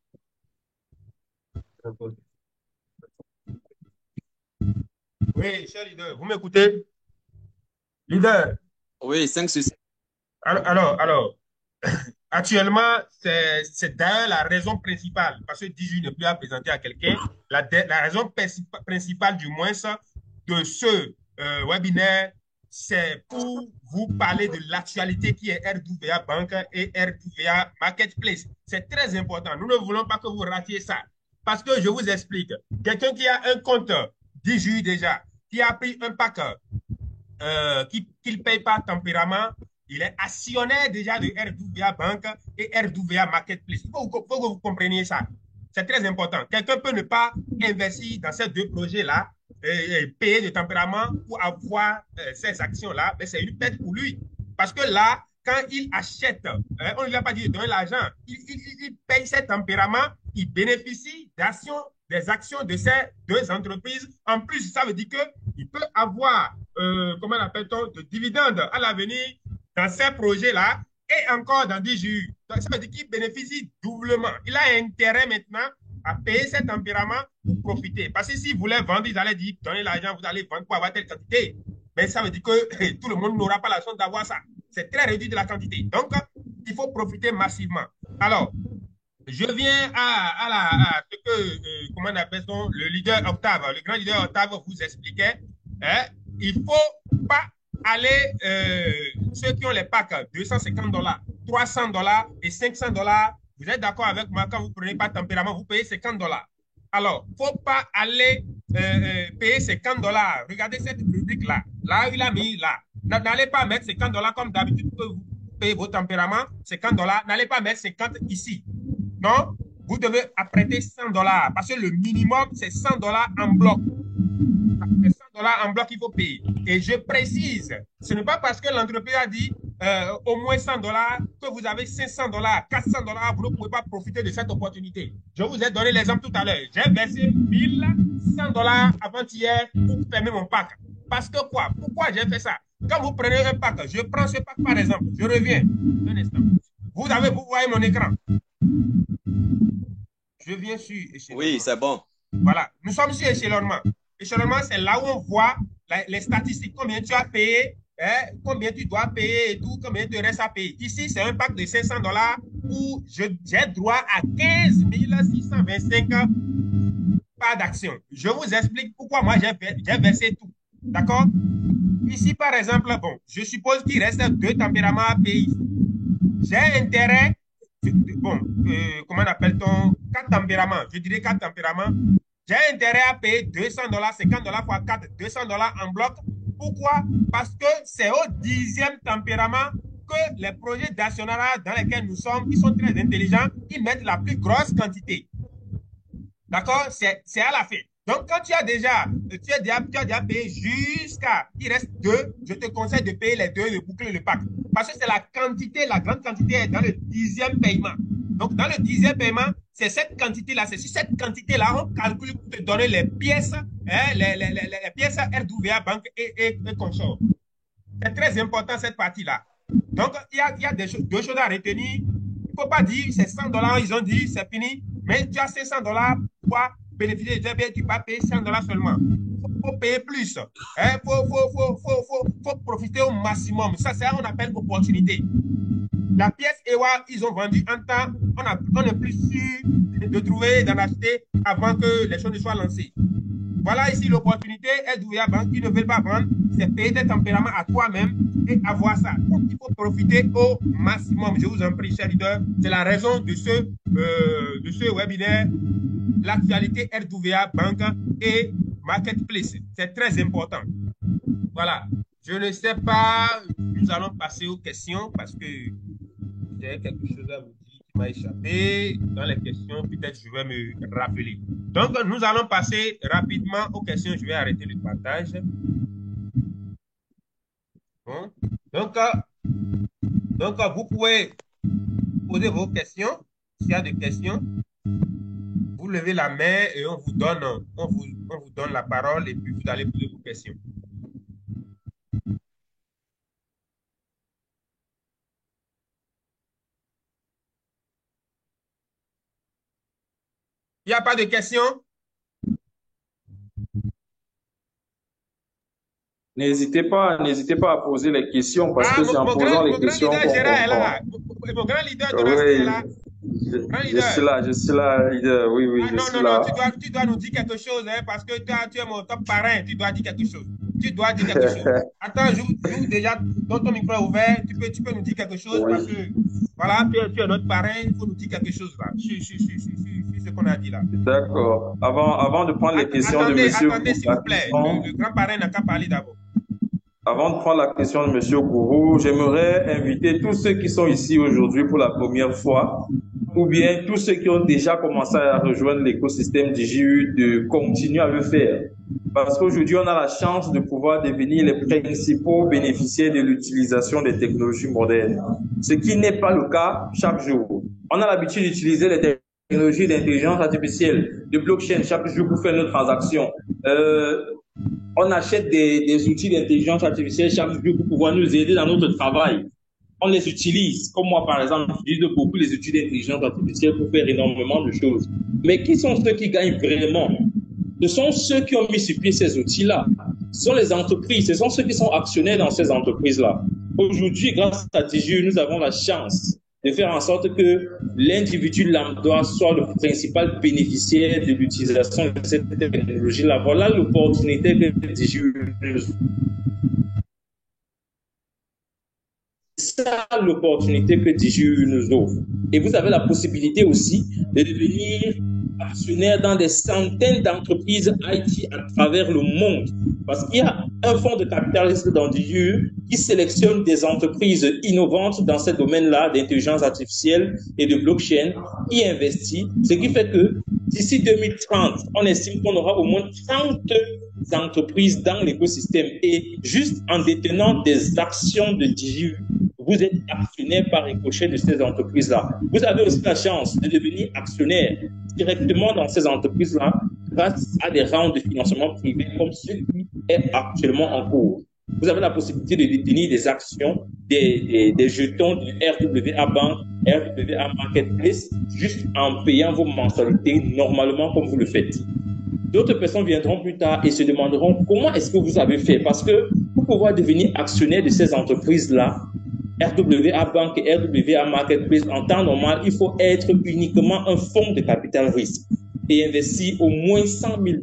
Oui, cher leader, vous m'écoutez? Leader, Oui, 5 sur 5. alors, actuellement, c'est d'ailleurs la raison principale, parce que 18 ne plus à présenter à quelqu'un, la raison principale du moins, ça, de ce webinaire, c'est pour vous parler de l'actualité qui est RWA Bank et RWA Marketplace. C'est très important. Nous ne voulons pas que vous ratiez ça. Parce que je vous explique, quelqu'un qui a un compte 10 jours déjà, qui a pris un pack qu'il ne paye pas tempérament, il est actionnaire déjà de RWA Bank et RWA Marketplace. Il faut que vous compreniez ça. C'est très important. Quelqu'un peut ne pas investir dans ces deux projets-là et payer de tempérament pour avoir ces actions-là, mais c'est une perte pour lui. Parce que là, quand il achète, on ne lui a pas dit de donner l'argent, il paye ses tempéraments, il bénéficie des actions de ces deux entreprises. En plus, ça veut dire qu'il peut avoir, comment appelle-t-on, de dividendes à l'avenir dans ces projets-là et encore dans 10 jours. Donc, ça veut dire qu'il bénéficie doublement. Il a intérêt maintenant à payer ses tempéraments pour profiter. Parce que s'il voulait vendre, ils allaient dire, donnez l'argent, vous allez vendre pour avoir telle quantité. Mais ça veut dire que tout le monde n'aura pas la chance d'avoir ça. C'est très réduit de la quantité. Donc, il faut profiter massivement. Alors, je viens à ce que, comment on appelle ça, le leader Octave, le grand leader Octave vous expliquait. Hein, il ne faut pas aller, ceux qui ont les packs, $250, $300 et $500, vous êtes d'accord avec moi, quand vous ne prenez pas de tempérament, vous payez $50. Alors, il ne faut pas aller payer $50. Regardez cette rubrique-là. Là, il a mis là. N'allez pas mettre $50 comme d'habitude que vous payez vos tempéraments, $50. N'allez pas mettre 50 ici. Non, vous devez apprêter $100 parce que le minimum, c'est $100 en bloc. C'est $100 en bloc qu'il faut payer. Et je précise, ce n'est pas parce que l'entreprise a dit au moins $100 que vous avez $500, $400, vous ne pouvez pas profiter de cette opportunité. Je vous ai donné l'exemple tout à l'heure. J'ai versé $1,100 avant-hier pour fermer mon pack. Parce que quoi? Pourquoi j'ai fait ça? Quand vous prenez un pack, je prends ce pack par exemple, je reviens un instant. Vous voyez mon écran. Je viens sur échelonnement. Oui, c'est bon. Voilà, nous sommes sur échelonnement. Échelonnement, c'est là où on voit les statistiques, combien tu as payé, hein, combien tu dois payer et tout, combien il te reste à payer. Ici, c'est un pack de $500 où j'ai droit à 15 625 parts d'action. Je vous explique pourquoi moi j'ai versé tout. D'accord? Ici, par exemple, bon, je suppose qu'il reste 2 tempéraments à payer. J'ai intérêt, bon, comment appelle-t-on, 4 tempéraments, je dirais 4 tempéraments. J'ai intérêt à payer $200, $50 fois 4, $200 en bloc. Pourquoi? Parce que c'est au 10e tempérament que les projets d'actionnariat dans lesquels nous sommes, qui sont très intelligents, ils mettent la plus grosse quantité. D'accord? C'est à la fin. Donc, quand tu as déjà payé jusqu'à, il reste 2, je te conseille de payer les 2 et de boucler le pack. Parce que c'est la quantité, la grande quantité est dans le 10e paiement. Donc, dans le 10e paiement, c'est cette quantité-là. C'est sur cette quantité-là, on calcule pour te donner les pièces, hein, les pièces RWA Bank et consorts. C'est très important cette partie-là. Donc, il y a deux choses à retenir. Il ne faut pas dire c'est $100, ils ont dit c'est fini, mais tu as $500 pour bénéficier de bien, tu vas payer $100 seulement. Il faut payer plus. Il faut profiter au maximum. Ça, c'est ce qu'on appelle opportunité. La pièce EWA, ils ont vendu en temps, on n'est plus sûr de trouver, d'en acheter avant que les choses ne soient lancées. Voilà ici l'opportunité. RWA Bank, ils ne veulent pas vendre, c'est payer tes tempéraments à toi-même et avoir ça. Donc, il faut profiter au maximum. Je vous en prie, chers leaders. C'est la raison de ce webinaire, l'actualité RWA Bank et Marketplace. C'est très important. Voilà. Je ne sais pas, nous allons passer aux questions parce que j'ai quelque chose à vous dire qui m'a échappé. Dans les questions, peut-être je vais me rappeler. Donc, nous allons passer rapidement aux questions. Je vais arrêter le partage. Bon. Donc, vous pouvez poser vos questions. S'il y a des questions, vous levez la main et on vous donne la parole et puis vous allez poser vos questions. Il n'y a pas de questions? N'hésitez pas à poser les questions parce que c'est en posant les questions qu'on comprend. Mon grand leader Gérard est là. Je suis là, leader. Oui, je suis là. Non, tu dois nous dire quelque chose, hein, parce que toi, tu es mon top parrain, tu dois dire quelque chose. tu dois dire quelque chose. Attends, j'ouvre déjà, ton micro est ouvert, tu peux nous dire quelque chose parce que, voilà, tu es notre parrain, il faut nous dire quelque chose là, sur ce qu'on a dit là. D'accord. Avant de prendre les questions de monsieur... Attendez, s'il vous plaît, le grand parrain n'a qu'à parler d'abord. Avant de prendre la question de monsieur Gourou, j'aimerais inviter tous ceux qui sont ici aujourd'hui pour la première fois, ou bien tous ceux qui ont déjà commencé à rejoindre l'écosystème DigiU, de continuer à le faire. Parce qu'aujourd'hui, on a la chance de pouvoir devenir les principaux bénéficiaires de l'utilisation des technologies modernes. Ce qui n'est pas le cas chaque jour. On a l'habitude d'utiliser les technologies d'intelligence artificielle, de blockchain chaque jour pour faire nos transactions. On achète des outils d'intelligence artificielle chaque jour pour pouvoir nous aider dans notre travail. On les utilise, comme moi par exemple, j'utilise beaucoup les outils d'intelligence artificielle pour faire énormément de choses. Mais qui sont ceux qui gagnent vraiment? Ce sont ceux qui ont mis sur pied ces outils-là. Ce sont les entreprises, ce sont ceux qui sont actionnaires dans ces entreprises-là. Aujourd'hui, grâce à DigiU, nous avons la chance de faire en sorte que l'individu lambda soit le principal bénéficiaire de l'utilisation de cette technologie-là. Voilà l'opportunité que DigiU nous offre. C'est ça l'opportunité que DigiU nous offre. Et vous avez la possibilité aussi de devenir actionnaire dans des centaines d'entreprises IT à travers le monde. Parce qu'il y a un fonds de capital risque dans DigiU qui sélectionne des entreprises innovantes dans ce domaine-là d'intelligence artificielle et de blockchain, qui investit, ce qui fait que d'ici 2030, on estime qu'on aura au moins 30 entreprises dans l'écosystème. Et juste en détenant des actions de DigiU, vous êtes actionnaire par ricochet de ces entreprises-là. Vous avez aussi la chance de devenir actionnaire directement dans ces entreprises-là grâce à des rounds de financement privé comme celui qui est actuellement en cours. Vous avez la possibilité de détenir des actions, des jetons de RWA Bank, RWA Marketplace, juste en payant vos mensualités normalement comme vous le faites. D'autres personnes viendront plus tard et se demanderont comment est-ce que vous avez fait, parce que pour pouvoir devenir actionnaire de ces entreprises-là, RWA Bank et RWA Marketplace, en temps normal, il faut être uniquement un fonds de capital risque et investir au moins $100 000.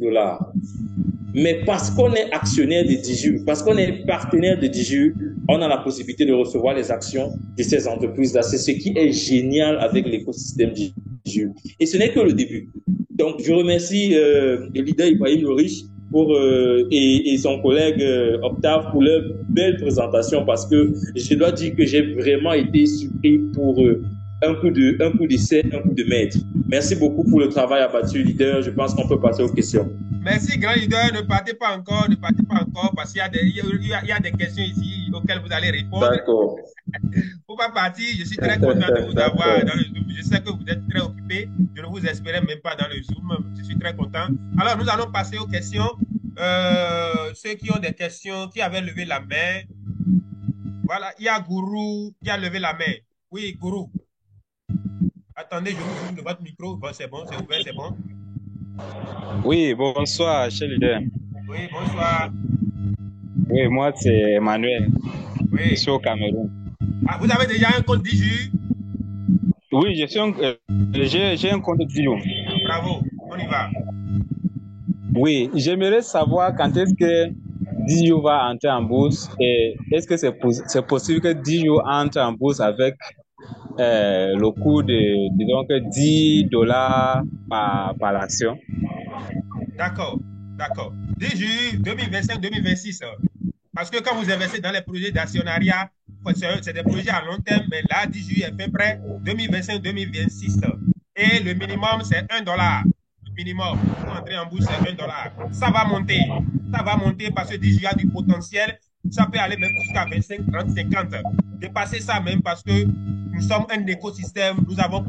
Mais parce qu'on est actionnaire de DigiU, parce qu'on est partenaire de DigiU, on a la possibilité de recevoir les actions de ces entreprises-là. C'est ce qui est génial avec l'écosystème DigiU. Et ce n'est que le début. Donc, je remercie le leader Ibrahim Loriche et son collègue Octave pour leur belle présentation, parce que je dois dire que j'ai vraiment été surpris pour un coup d'essai, un coup de maître. Merci beaucoup pour le travail abattu, leader. Je pense qu'on peut passer aux questions. Merci, grand leader. Ne partez pas encore, parce qu'il y a des questions ici auxquelles vous allez répondre. D'accord. Faut pas partir. Je suis très content de vous avoir dans le Zoom. Je sais que vous êtes très occupés. Je ne vous espérais même pas dans le Zoom. Je suis très content. Alors, nous allons passer aux questions. Ceux qui ont des questions, qui avaient levé la main. Voilà, il y a Gourou qui a levé la main. Oui, Gourou. Attendez, je vous ouvre votre micro. Bon, c'est bon, c'est ouvert, c'est bon. Oui, bonsoir, cher leader. Oui, bonsoir. Oui, moi, c'est Emmanuel. Oui. Je suis au Cameroun. Ah, vous avez déjà un compte DigiU? Oui, j'ai un compte DigiU. Bravo, on y va. Oui, j'aimerais savoir quand est-ce que DigiU va entrer en bourse et est-ce que c'est possible que DigiU entre en bourse avec le coût de, disons que $10 par l'action. D'accord. DigiU 2025-2026. Parce que quand vous investissez dans les projets d'actionnariat, c'est des projets à long terme, mais là, DigiU est fait prêt 2025-2026. Et le minimum, c'est $1. Le minimum pour entrer en bourse, c'est $1. Ça va monter parce que DigiU a du potentiel. Ça peut aller même jusqu'à 25, 30, 50. Dépasser ça même parce que nous sommes un écosystème. Nous avons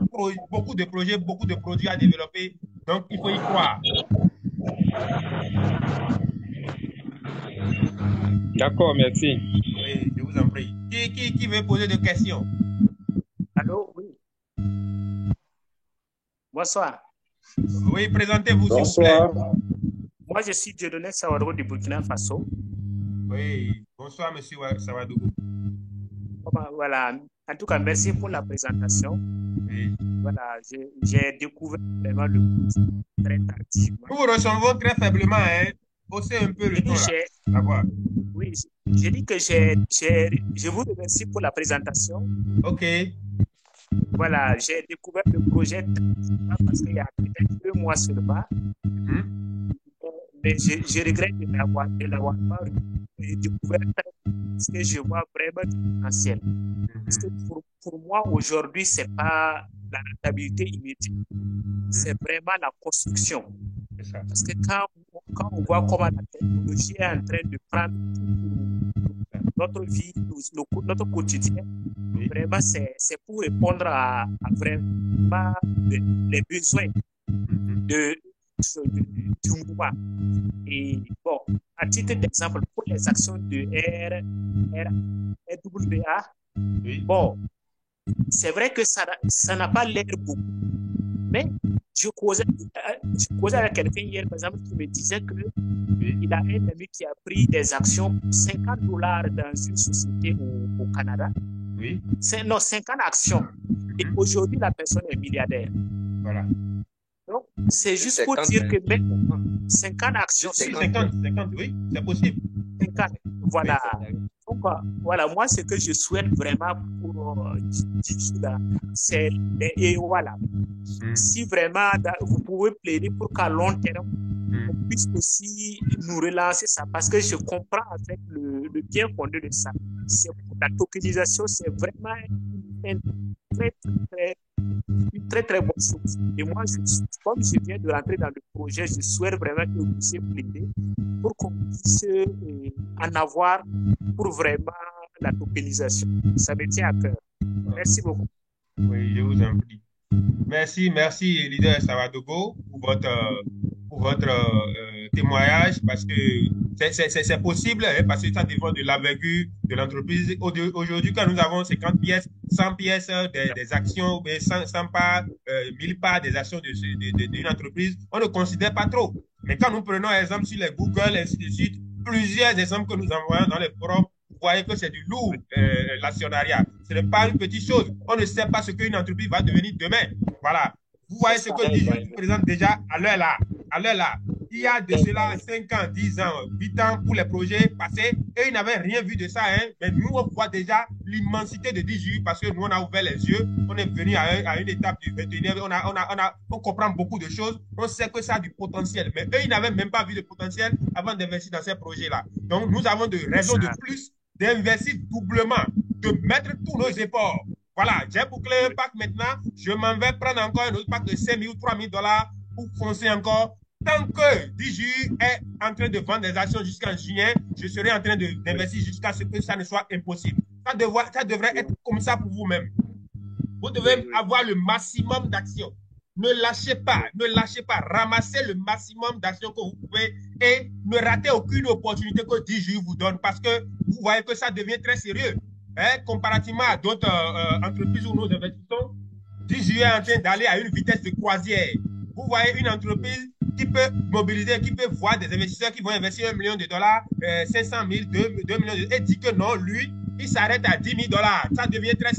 beaucoup de projets, beaucoup de produits à développer. Donc, il faut y croire. D'accord, merci. Oui, je vous en prie. Qui veut poser des questions? Allô, oui. Bonsoir. Oui, présentez-vous, s'il vous plaît. Moi, je suis Dieudonné Sawadougou du Burkina Faso. Oui, bonsoir, monsieur Sawadougou. Voilà. En tout cas, merci pour la présentation. Oui. Voilà, j'ai découvert vraiment le très tardivement. Nous vous recevons très faiblement, hein? Haussez un peu le Oui, ton là. La voix. oui, j'ai dit que je vous remercie pour la présentation. Ok. Voilà, j'ai découvert le projet parce qu'il y a peut-être 2 mois seulement. Mais je regrette de l'avoir pas découvert parce que je vois vraiment du potentiel. Parce que pour moi, aujourd'hui, ce n'est pas la rentabilité immédiate, c'est vraiment la construction. C'est ça. Parce que quand on voit comment la technologie est en train de prendre notre vie, notre quotidien, vraiment, c'est pour répondre à vraiment les besoins du mouvement. Et bon, à titre d'exemple, pour les actions de RWA, bon, c'est vrai que ça n'a pas l'air beaucoup, mais je causais avec quelqu'un hier, par exemple, qui me disait qu'il a un ami qui a pris des actions pour $50 dans une société au Canada. Oui. 50 actions. Et aujourd'hui, la personne est milliardaire. Voilà. Donc, c'est juste pour dire que même 50 actions. 50, oui, c'est possible. 50, voilà. Donc, voilà, moi, ce que je souhaite vraiment pour c'est, et voilà. Si vraiment vous pouvez plaider pour qu'à long terme, on puisse aussi nous relancer ça, parce que je comprends en fait le bien fondé de ça. La tokenisation, c'est vraiment une très très bonne chose. Et moi, comme je viens de rentrer dans le projet, je souhaite vraiment que vous puissiez plaider pour qu'on puisse en avoir pour vraiment la tokenisation. Ça me tient à cœur. Merci beaucoup. Oui, je vous en prie. Merci, leader Savadogo, pour votre témoignage, parce que c'est possible, hein, parce que ça dépend de l'envergure de l'entreprise. Aujourd'hui, quand nous avons 50 pièces, 100 pièces des actions, 100 parts, 1000 parts des actions d'une entreprise, on ne considère pas trop. Mais quand nous prenons exemple sur les Google, ainsi de suite, plusieurs exemples que nous envoyons dans les forums, vous voyez que c'est du lourd, l'actionnariat. Ce n'est pas une petite chose. On ne sait pas ce qu'une entreprise va devenir demain. Voilà. Vous voyez ce que je présente déjà à l'heure là. Il y a de cela 5 ans, 10 ans, 8 ans pour les projets passés et ils n'avaient rien vu de ça. Hein. Mais nous, on voit déjà l'immensité de DJU parce que nous, on a ouvert les yeux. On est venu à une étape du 21e. On comprend beaucoup de choses. On sait que ça a du potentiel. Mais eux, ils n'avaient même pas vu de potentiel avant d'investir dans ces projets-là. Donc, nous avons de raisons de plus d'investir doublement, de mettre tous nos efforts. Voilà, j'ai bouclé un pack maintenant. Je m'en vais prendre encore un autre pack de 5 000 ou 3 000 $, pour foncer encore. Tant que DJU est en train de vendre des actions jusqu'en juillet, je serai en train d'investir jusqu'à ce que ça ne soit impossible. Ça devrait être comme ça pour vous-même. Vous devez avoir le maximum d'actions. Ne lâchez pas. Ramassez le maximum d'actions que vous pouvez et ne ratez aucune opportunité que DJU vous donne parce que vous voyez que ça devient très sérieux. Hein, comparativement à d'autres entreprises où nous investissons, DJU est en train d'aller à une vitesse de croisière. Vous voyez une entreprise qui peut mobiliser, qui peut voir des investisseurs qui vont investir $1 million, 500 000, 2 millions et dit que non, lui, il s'arrête à $10 000. Ça devient très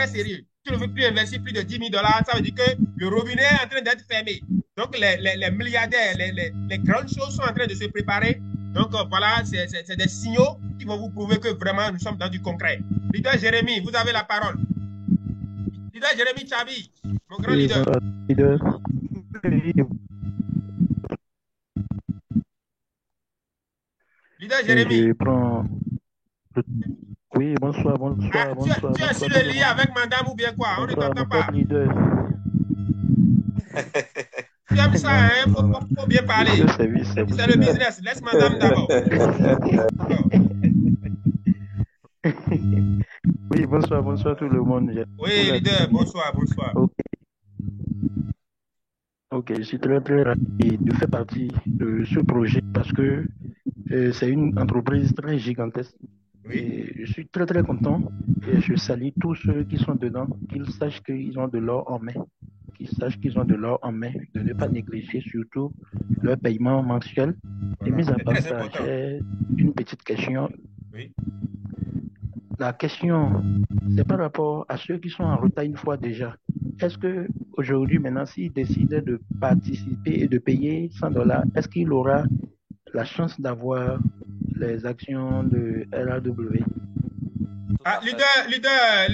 sérieux. Tu ne veux plus investir plus de $10 000, ça veut dire que le robinet est en train d'être fermé. Donc, les milliardaires, les grandes choses sont en train de se préparer. Donc, voilà, c'est des signaux qui vont vous prouver que vraiment nous sommes dans du concret. Leader Jérémy, vous avez la parole. Leader Jérémy Chabi, mon grand leader. Leader Jérémy. Oui, bonsoir. Tu es sur le lit avec madame ou bien quoi? On ne t'entend pas. Tu aimes ça, hein? Faut bien parler. C'est le business. Laisse madame d'abord. Oui, bonsoir tout le monde. Oui, leader, bonsoir. Ok, je suis très ravi de faire partie de ce projet parce que c'est une entreprise très gigantesque. Oui. Et je suis très content et je salue tous ceux qui sont dedans, qu'ils sachent qu'ils ont de l'or en main. De ne pas négliger surtout leur paiement mensuel. Et mis à part ça, j'ai une petite question. Oui. La question, c'est par rapport à ceux qui sont en retard une fois déjà. Est-ce que aujourd'hui, maintenant, s'ils décidaient de participer et de payer $100, est-ce qu'il aura la chance d'avoir les actions de RAW. Tout Ah, à fait. leader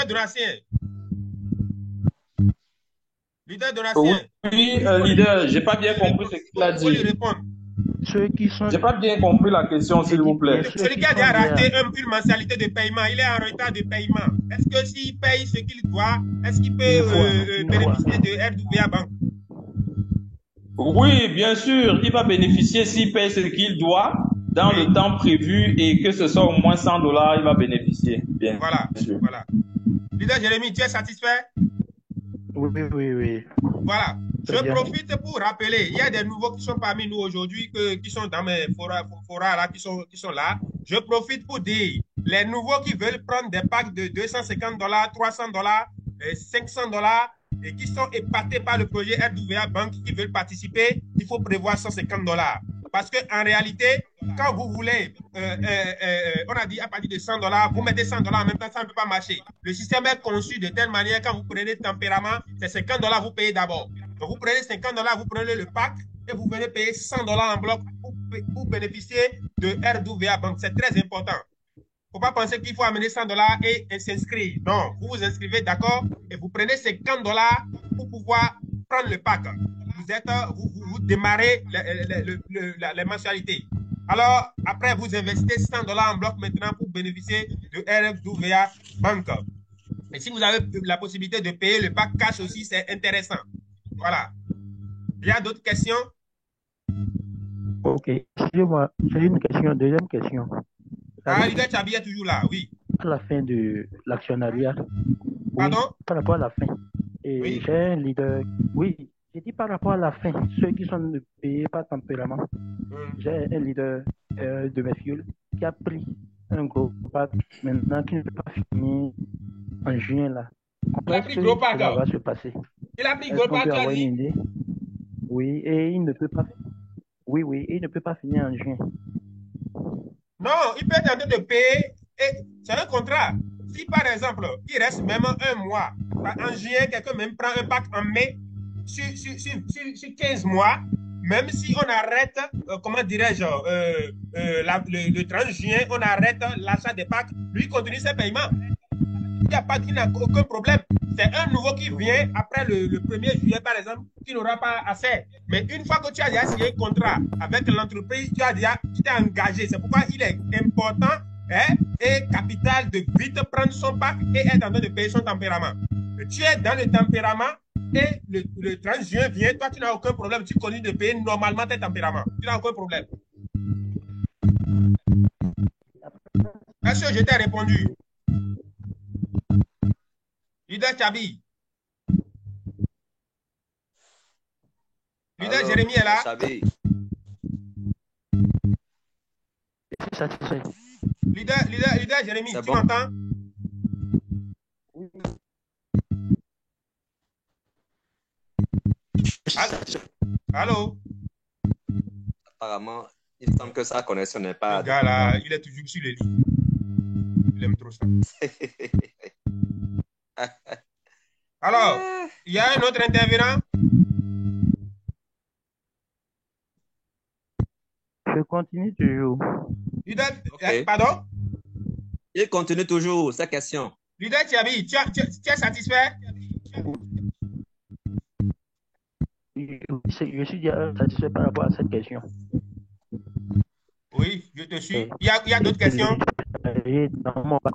Donatien. Leader Oui, Donatien. leader, j'ai pas bien compris ce qu'il a Faut lui dit. répondre. Ceux qui sont, J'ai pas bien compris la question, j'ai s'il vous dit plaît. ceux Celui qui qui a sont déjà liés raté à, une mensualité de paiement, il est en retard de paiement. Est-ce que s'il paye ce qu'il doit, est-ce qu'il peut une fois, bénéficier de RWA Bank? Oui, bien sûr, il va bénéficier s'il paye ce qu'il doit dans Oui, le temps prévu et que ce soit au moins $100, il va bénéficier, bien voilà, sûr. voilà. Leader Jérémy, tu es satisfait? oui. Voilà. Très Je bien. profite pour rappeler, il y a des nouveaux qui sont parmi nous aujourd'hui, qui sont dans mes forats là, qui sont là. Je profite pour dire, les nouveaux qui veulent prendre des packs de $250, $300, $500 et qui sont épatés par le projet RWA Bank, qui veulent participer, il faut prévoir $150. Parce qu'en réalité, quand vous voulez, on a dit à partir de $100, vous mettez $100 en même temps, ça ne peut pas marcher. Le système est conçu de telle manière, quand vous prenez tempérament, c'est $50 vous payez d'abord. Donc vous prenez $50, vous prenez le pack et vous venez payer $100 en bloc pour bénéficier de RWA Bank. C'est très important. Il ne faut pas penser qu'il faut amener $100 et s'inscrire. Non, vous vous inscrivez, d'accord, et vous prenez $50 pour pouvoir prendre le pack. Vous démarrez les mensualités. Alors, après, vous investissez $100 en bloc maintenant pour bénéficier de RWA Bank. Mais si vous avez la possibilité de payer le pack cash aussi, c'est intéressant. Voilà. Il y a d'autres questions? Ok. Excusez-moi, j'ai une question, deuxième question. Ah, leader Chabi est toujours là, oui. À la fin de l'actionnariat, oui, Pardon? par rapport à la fin. Et Oui. j'ai un leader, oui, j'ai dit par rapport à la fin, ceux qui sont payés par tempérament. J'ai un leader de mes fioles qui a pris un gros pack maintenant qui ne peut pas finir en juin là. Il Comment a est-ce pris que gros pack. cela va se passer? Il a pris Est-ce gros qu'on pack, peut tu as avoir dit? une idée? Oui, et il ne peut pas. Oui, et il ne peut pas finir en juin. Non, il peut tenter de payer. Et c'est un contrat. Si par exemple, il reste même un mois, en juillet, quelqu'un même prend un pack en mai, sur 15 mois, même si on arrête, comment dirais-je, le 30 juin, on arrête l'achat des packs, lui continue ses paiements. Il n'a aucun problème. C'est un nouveau qui vient après le 1er juillet, par exemple, qui n'aura pas assez. Mais une fois que tu as déjà signé un contrat avec l'entreprise, tu t'es engagé. C'est pourquoi il est important et capital de vite prendre son pack et être en train de payer son tempérament. Tu es dans le tempérament et le 30 juin vient, toi, tu n'as aucun problème. Tu continues de payer normalement tes tempéraments. Tu n'as aucun problème. Est-ce que je t'ai répondu? Leader Chabi. Leader Jérémy est là. Chabi. Satisfait. Leader Jérémy, C'est tu bon. m'entends? Allô? Apparemment, il semble que sa connexion n'est pas Le gars là, il est toujours sur le lit. Il aime trop ça. Alors, il y a un autre intervenant? Je continue toujours. Leader, Ok. pardon? Il continue toujours sa question. Leader Thiabi, tu es satisfait? Je suis déjà satisfait par rapport à cette question. Oui, je te suis. Il y a d'autres questions? Dans mon bac.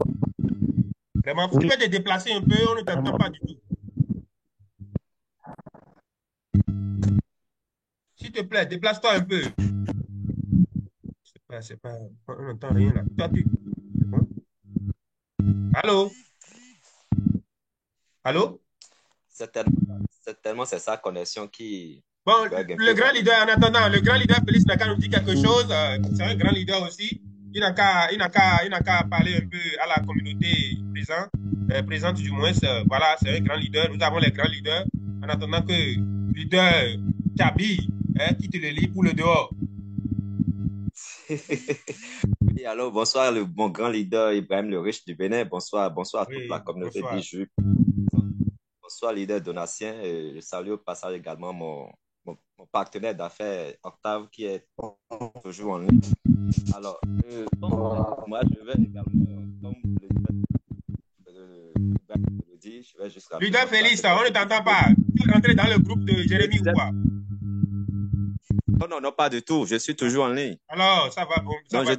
Vraiment, tu peux te déplacer un peu, on ne t'entend pas du tout. S'il te plaît, déplace-toi un peu. C'est pas, on n'entend rien là. Toi, Allô? Allô? Certainement, c'est sa connexion qui Bon, bug un le peu. grand leader, en attendant, le grand leader Félix Naka nous dit quelque chose. C'est un grand leader aussi. Il n'a qu'à parler un peu à la communauté présente du moins. Voilà, c'est un grand leader. Nous avons les grands leaders. En attendant que leader Chabi quitte le lit pour le dehors. Et alors, bonsoir, mon grand leader Ibrahim le Riche du Bénin. Bonsoir à toute la communauté d'Iju. Bonsoir, leader Donatien. Je salue au passage également mon partenaire d'affaires, Octave, qui est toujours en ligne. Alors, moi, je vais également, comme le dit, je vais juste rappeler. Leader Félix, on ne t'entend pas. Tu es rentré dans le groupe de Jérémy ou quoi? Non, pas du tout. Je suis toujours en ligne. Alors, ça va bon. Ça Donc, va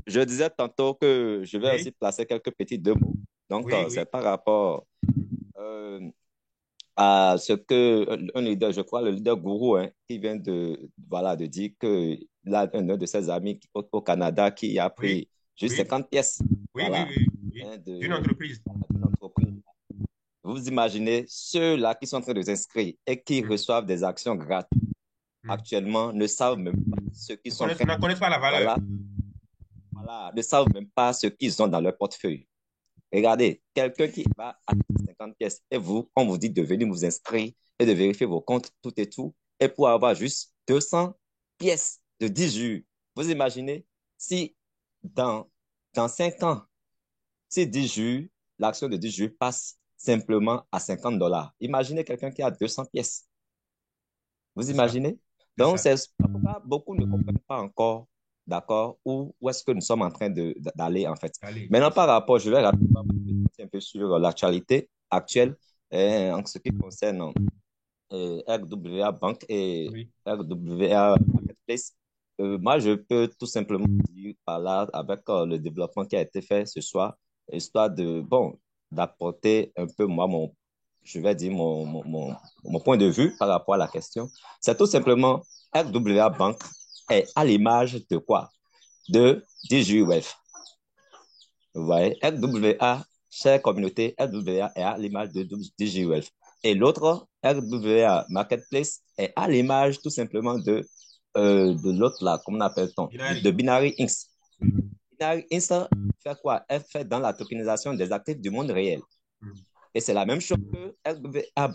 je disais tantôt que je vais aussi placer quelques petits deux mots. Donc, c'est par rapport à ce que un leader, je crois, le leader Gourou, qui vient de dire qu'il a un de ses amis au Canada qui a pris juste 50 pièces. D'une entreprise. Vous imaginez ceux-là qui sont en train de s'inscrire et qui reçoivent des actions gratuites actuellement ne savent même pas ce qu'ils sont. Ne connaissent pas la valeur. Ne savent même pas ce qu'ils ont dans leur portefeuille. Regardez, quelqu'un qui va à 50 pièces et vous, on vous dit de venir vous inscrire et de vérifier vos comptes, tout et tout, et pour avoir juste 200 pièces de 10 jours. Vous imaginez si dans 5 ans, si 10 jours, l'action de 10 jours passe simplement à $50. Imaginez quelqu'un qui a 200 pièces. Vous imaginez? Donc, c'est pourquoi beaucoup ne comprennent pas encore, d'accord, où est-ce que nous sommes en train d'aller, en fait. Maintenant, par rapport, je vais rapidement un peu sur l'actualité actuelle en ce qui concerne RWA Bank et RWA Marketplace. Moi, je peux tout simplement dire par là, avec le développement qui a été fait ce soir, histoire d'apporter un peu, moi, mon point de vue par rapport à la question. C'est tout simplement RWA Bank est à l'image de quoi? De DigiWave. Vous voyez, RWA, chère communauté, RWA est à l'image de DigiWave. Et l'autre, RWA Marketplace, est à l'image tout simplement de l'autre là, comment appelle-t-on? De Binary Inc. Binary Inc. fait quoi? Elle fait dans la tokenisation des actifs du monde réel. Et c'est la même chose que RWA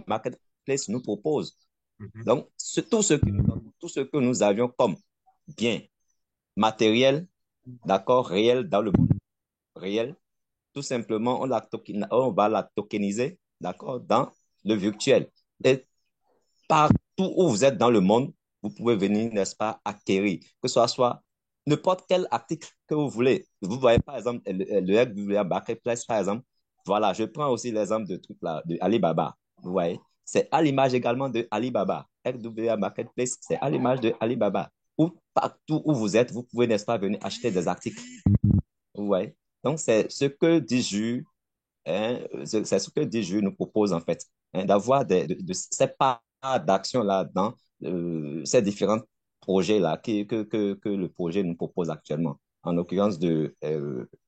Marketplace nous propose. Donc, tout ce que nous avions comme bien matériel, d'accord, réel dans le monde réel, tout simplement, on va la tokeniser, d'accord, dans le virtuel. Et partout où vous êtes dans le monde, vous pouvez venir, n'est-ce pas, acquérir, que ce soit n'importe quel article que vous voulez. Vous voyez, par exemple, le RWA Marketplace, par exemple. Voilà, je prends aussi l'exemple de truc là, de Alibaba. Vous voyez, c'est à l'image également de Alibaba. RWA Marketplace, c'est à l'image de Alibaba. Ou partout où vous êtes, vous pouvez, n'est-ce pas, venir acheter des articles. Vous voyez. Donc, c'est ce que Diju, c'est ce que Diju nous propose, en fait, d'avoir ces parts d'action-là dans ces différents projets-là que le projet nous propose actuellement. En l'occurrence de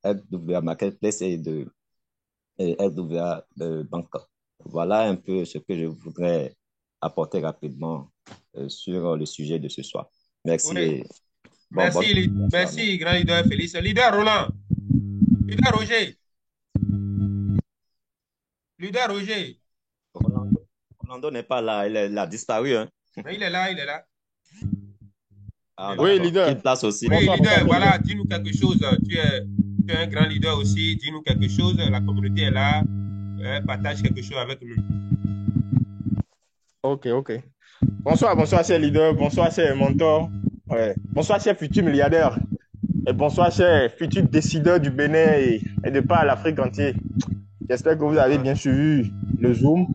RWA Marketplace et de RWA Bank. Voilà un peu ce que je voudrais apporter rapidement sur le sujet de ce soir. Merci. Oui. Merci, grand leader Félix. Leader Roland. Leader Roger. Leader Roger. Rolando n'est pas là, il a disparu. Hein. Mais il est là. Ah, oui, leader. Quelle place aussi. Oui, leader, voilà, dis-nous quelque chose. Tu es un grand leader aussi, dis-nous quelque chose. La communauté est là. Partage quelque chose avec nous. Ok. Bonsoir, chers leaders. Bonsoir, chers mentors. Ouais. Bonsoir, chers futurs milliardaires. Et bonsoir, chers futurs décideurs du Bénin et de par l'Afrique entière. J'espère que vous avez bien suivi le Zoom.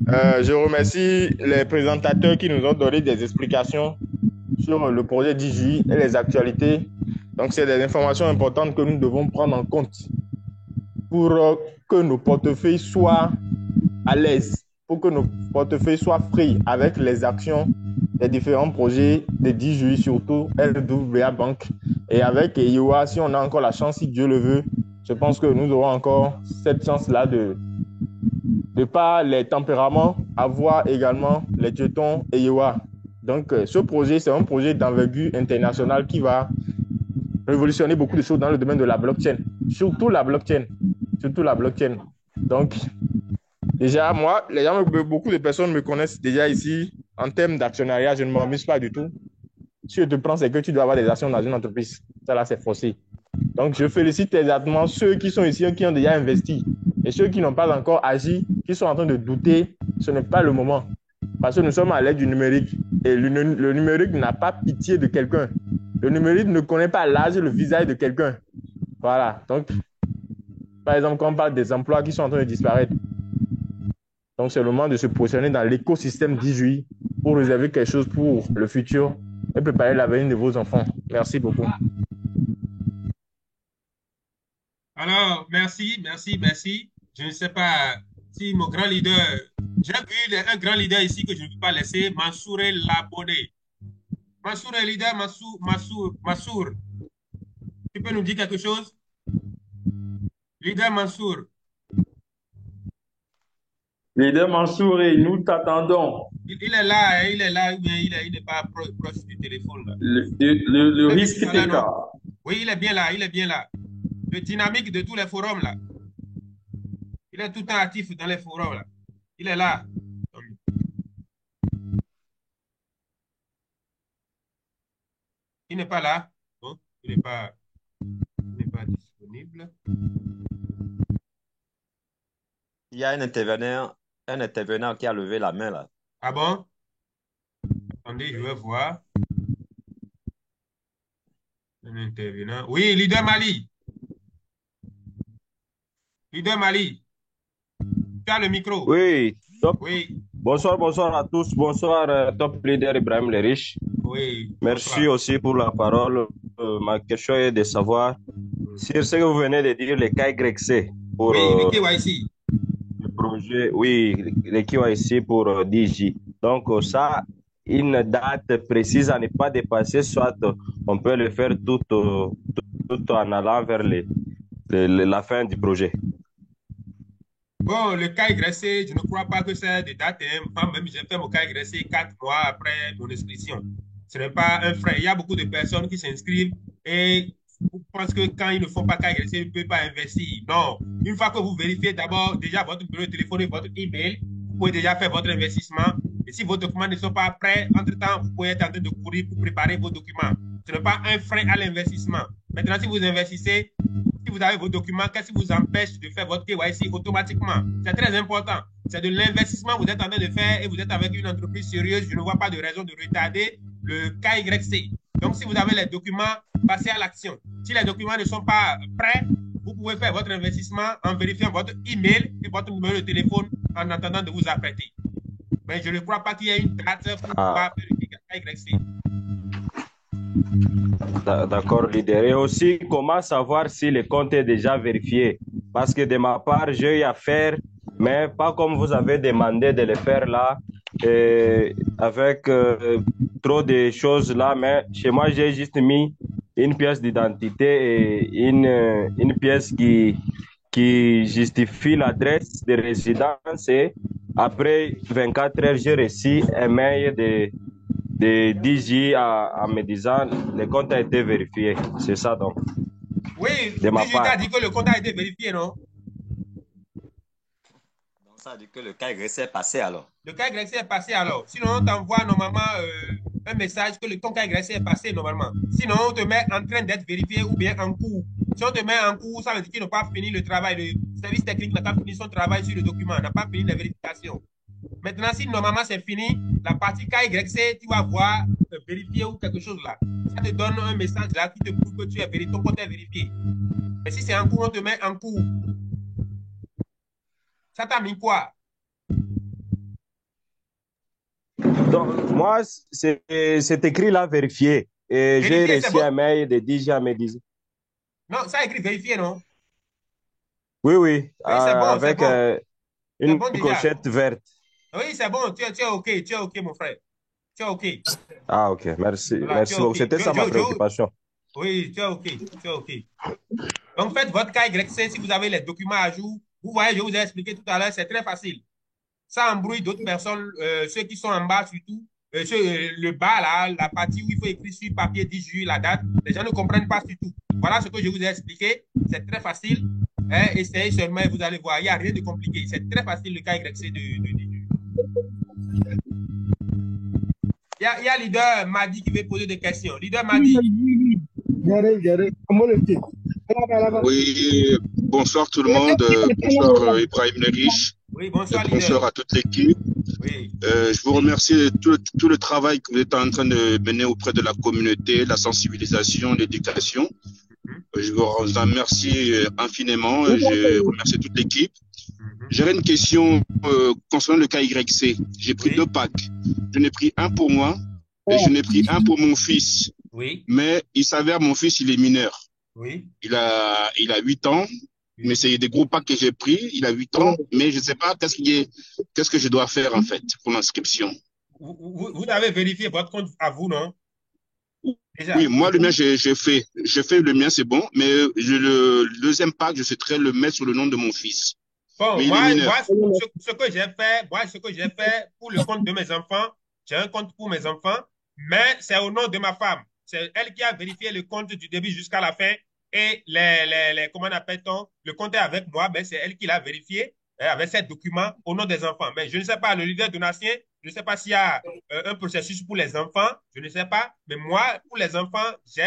Je remercie les présentateurs qui nous ont donné des explications sur le projet Digi et les actualités. Donc, c'est des informations importantes que nous devons prendre en compte pour que nos portefeuilles soient à l'aise, pour que nos portefeuilles soient free avec les actions des différents projets de Digi, surtout RWA Bank. Et avec IOA, si on a encore la chance, si Dieu le veut, je pense que nous aurons encore cette chance-là de par les tempéraments, avoir également les jetons IOA. Donc, ce projet, c'est un projet d'envergure internationale qui va révolutionner beaucoup de choses dans le domaine de la blockchain. Surtout la blockchain. Donc, déjà, moi, beaucoup de personnes me connaissent déjà ici. En termes d'actionnariat, je ne m'amuse pas du tout. Si je te prends, c'est que tu dois avoir des actions dans une entreprise. Ça, là, c'est forcé. Donc, je félicite exactement ceux qui sont ici, qui ont déjà investi. Et ceux qui n'ont pas encore agi, qui sont en train de douter ce n'est pas le moment. Parce que nous sommes à l'ère du numérique. Et le numérique n'a pas pitié de quelqu'un. Le numérique ne connaît pas l'âge et le visage de quelqu'un. Voilà. Donc, par exemple, quand on parle des emplois qui sont en train de disparaître, donc c'est le moment de se positionner dans l'écosystème 18 pour réserver quelque chose pour le futur et préparer l'avenir de vos enfants. Merci beaucoup. Alors, merci. Je ne sais pas si mon grand leader, j'ai vu un grand leader ici que je ne peux pas laisser, Mansour Labodé. Mansour est leader, Mansour. Tu peux nous dire quelque chose? Leader Mansour. Leader Mansour, nous t'attendons. Il est là, mais il n'est pas proche du téléphone. Là. Le risque est là. Oui, il est bien là. Le dynamique de tous les forums là. Il est tout le temps actif dans les forums là. Il est là. Il n'est pas là. Bon, il n'est pas disponible. Il y a un intervenant qui a levé la main là. Ah bon? Attendez, je vais voir. Un intervenant. Oui, leader Mali. Leader Mali. Tu as le micro. Oui, top. Oui. Bonsoir à tous. Bonsoir, top leader Ibrahim Leriche. Oui. Merci bonsoir. aussi pour la parole. Ma question est de savoir sur ce que vous venez de dire, les KYC pour le KYC. Le projet, oui, les KYC pour DG. Donc, ça, une date précise à ne pas dépasser, soit on peut le faire tout en allant vers la fin du projet. Bon, le KYC, je ne crois pas que c'est de date. Moi-même, j'ai fait mon KYC 4 mois après mon inscription. Ce n'est pas un frais. Il y a beaucoup de personnes qui s'inscrivent et pensent que quand ils ne font pas KYC, ils ne peuvent pas investir. Non. Une fois que vous vérifiez d'abord déjà votre numéro de téléphone et votre email, vous pouvez déjà faire votre investissement. Et si vos documents ne sont pas prêts, entre-temps, vous pouvez être en train de courir pour préparer vos documents. Ce n'est pas un frein à l'investissement. Maintenant, si vous investissez, si vous avez vos documents, qu'est-ce qui vous empêche de faire votre KYC automatiquement? C'est très important. C'est de l'investissement que vous êtes en train de faire et vous êtes avec une entreprise sérieuse. Je ne vois pas de raison de retarder le KYC. Donc, si vous avez les documents, passez à l'action. Si les documents ne sont pas prêts, vous pouvez faire votre investissement en vérifiant votre email et votre numéro de téléphone en attendant de vous apprêter. Mais je ne crois pas qu'il y ait une date pour pouvoir vérifier KYC. D'accord, leader. Et aussi, comment savoir si le compte est déjà vérifié? Parce que de ma part, j'ai eu à faire, mais pas comme vous avez demandé de le faire là, avec trop de choses là. Mais chez moi, j'ai juste mis une pièce d'identité et une pièce qui justifie l'adresse de résidence. Et après 24 heures, j'ai reçu un mail de DG en me disant le compte a été vérifié. C'est ça donc. Oui, DG t'a dit que le compte a été vérifié, non? Donc ça dit que le KYC est passé alors. Le KYC est passé alors. Sinon, on t'envoie normalement un message que ton KYC est passé normalement. Sinon, on te met en train d'être vérifié ou bien en cours. Si on te met en cours, ça veut dire qu'il n'a pas fini le travail. Le service technique n'a pas fini son travail sur le document, n'a pas fini la vérification. Maintenant, si normalement c'est fini, la partie KYC, tu vas voir vérifier ou quelque chose là. Ça te donne un message là qui te prouve que tu es vérifié, ton compte est vérifié. Mais si c'est en cours, on te met en cours. Ça t'a mis quoi? Donc, moi, c'est écrit là vérifié. Et j'ai reçu un mail de DJ à me dire. Non, ça écrit vérifié, non? Oui. Oui, bon, avec une cochette verte. Oui, c'est bon, tu es OK, mon frère. Tu es OK. Ah, OK, merci. Voilà, merci beaucoup. C'était ça ma préoccupation. Oui, tu es OK. Donc, faites votre KYC si vous avez les documents à jour. Vous voyez, je vous ai expliqué tout à l'heure, c'est très facile. Ça embrouille d'autres personnes, ceux qui sont en bas surtout. Le bas, là, la partie où il faut écrire sur papier 10 juillet, la date, les gens ne comprennent pas surtout. Voilà ce que je vous ai expliqué. C'est très facile. Essayez seulement et vous allez voir. Il n'y a rien de compliqué. C'est très facile le KYC de 10 juillet. Il y a leader Madi qui veut poser des questions. Leader Madi. Oui, bonsoir tout le monde. Bonsoir Ibrahim Leriche. Oui, bonsoir, leader. Bonsoir à toute l'équipe. Oui. Je vous remercie de tout le travail que vous êtes en train de mener auprès de la communauté, la sensibilisation, l'éducation. Je vous remercie infiniment. Je remercie toute l'équipe. J'aurais une question concernant le cas YC. J'ai pris 2 packs. Je n'ai pris un pour moi et je n'ai pris un pour mon fils. Oui. Mais il s'avère mon fils, il est mineur. Oui. Il a 8 ans. Mais c'est des gros packs que j'ai pris. Il a 8 ans, mais je ne sais pas qu'est-ce que je dois faire en fait pour l'inscription. Vous avez vérifié votre compte à vous, non? Déjà. Oui, moi le mien j'ai fait le mien, c'est bon, mais le deuxième pack je souhaiterais le mettre sur le nom de mon fils. Bon, mais moi ce que j'ai fait pour le compte de mes enfants, j'ai un compte pour mes enfants, mais c'est au nom de ma femme. C'est elle qui a vérifié le compte du début jusqu'à la fin. Et comment appelle-t-on? Le compte est avec moi, mais c'est elle qui l'a vérifié avec ces documents au nom des enfants. Mais je ne sais pas, le leader donatien, je ne sais pas s'il y a un processus pour les enfants, je ne sais pas. Mais moi, pour les enfants, j'ai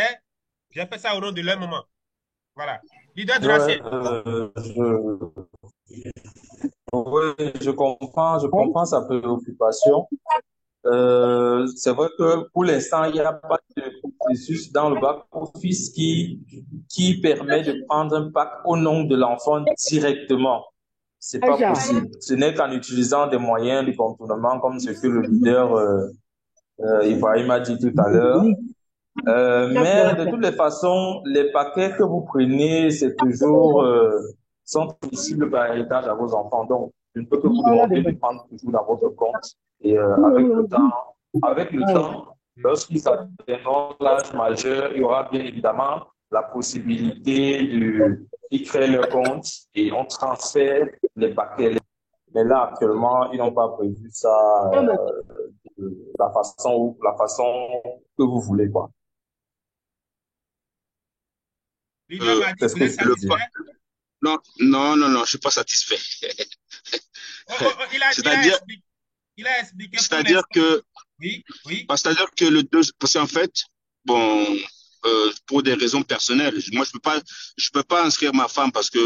fait ça au nom de leur maman. Voilà. Leader donatien. Oui, je comprends sa préoccupation. C'est vrai que pour l'instant, il n'y a pas de processus dans le back-office qui permet de prendre un pack au nom de l'enfant directement. C'est pas possible. Ce n'est qu'en utilisant des moyens de contournement comme ce que le leader Ibrahim a dit tout à l'heure. Mais de toutes les façons, les paquets que vous prenez, c'est toujours sont transmissibles par héritage à vos enfants. Donc, je ne peux que vous demander de prendre toujours dans votre compte. Et avec le temps, lorsqu'ils atteindront l'âge majeur, il y aura bien évidemment la possibilité d'y créer leur compte et on transfère les paquets. Mais là, actuellement, ils n'ont pas prévu ça de la façon que vous voulez, quoi. Non, je suis pas satisfait. Il a expliqué. C'est-à-dire que le 2, parce qu'en fait, bon, pour des raisons personnelles, moi je peux pas inscrire ma femme parce que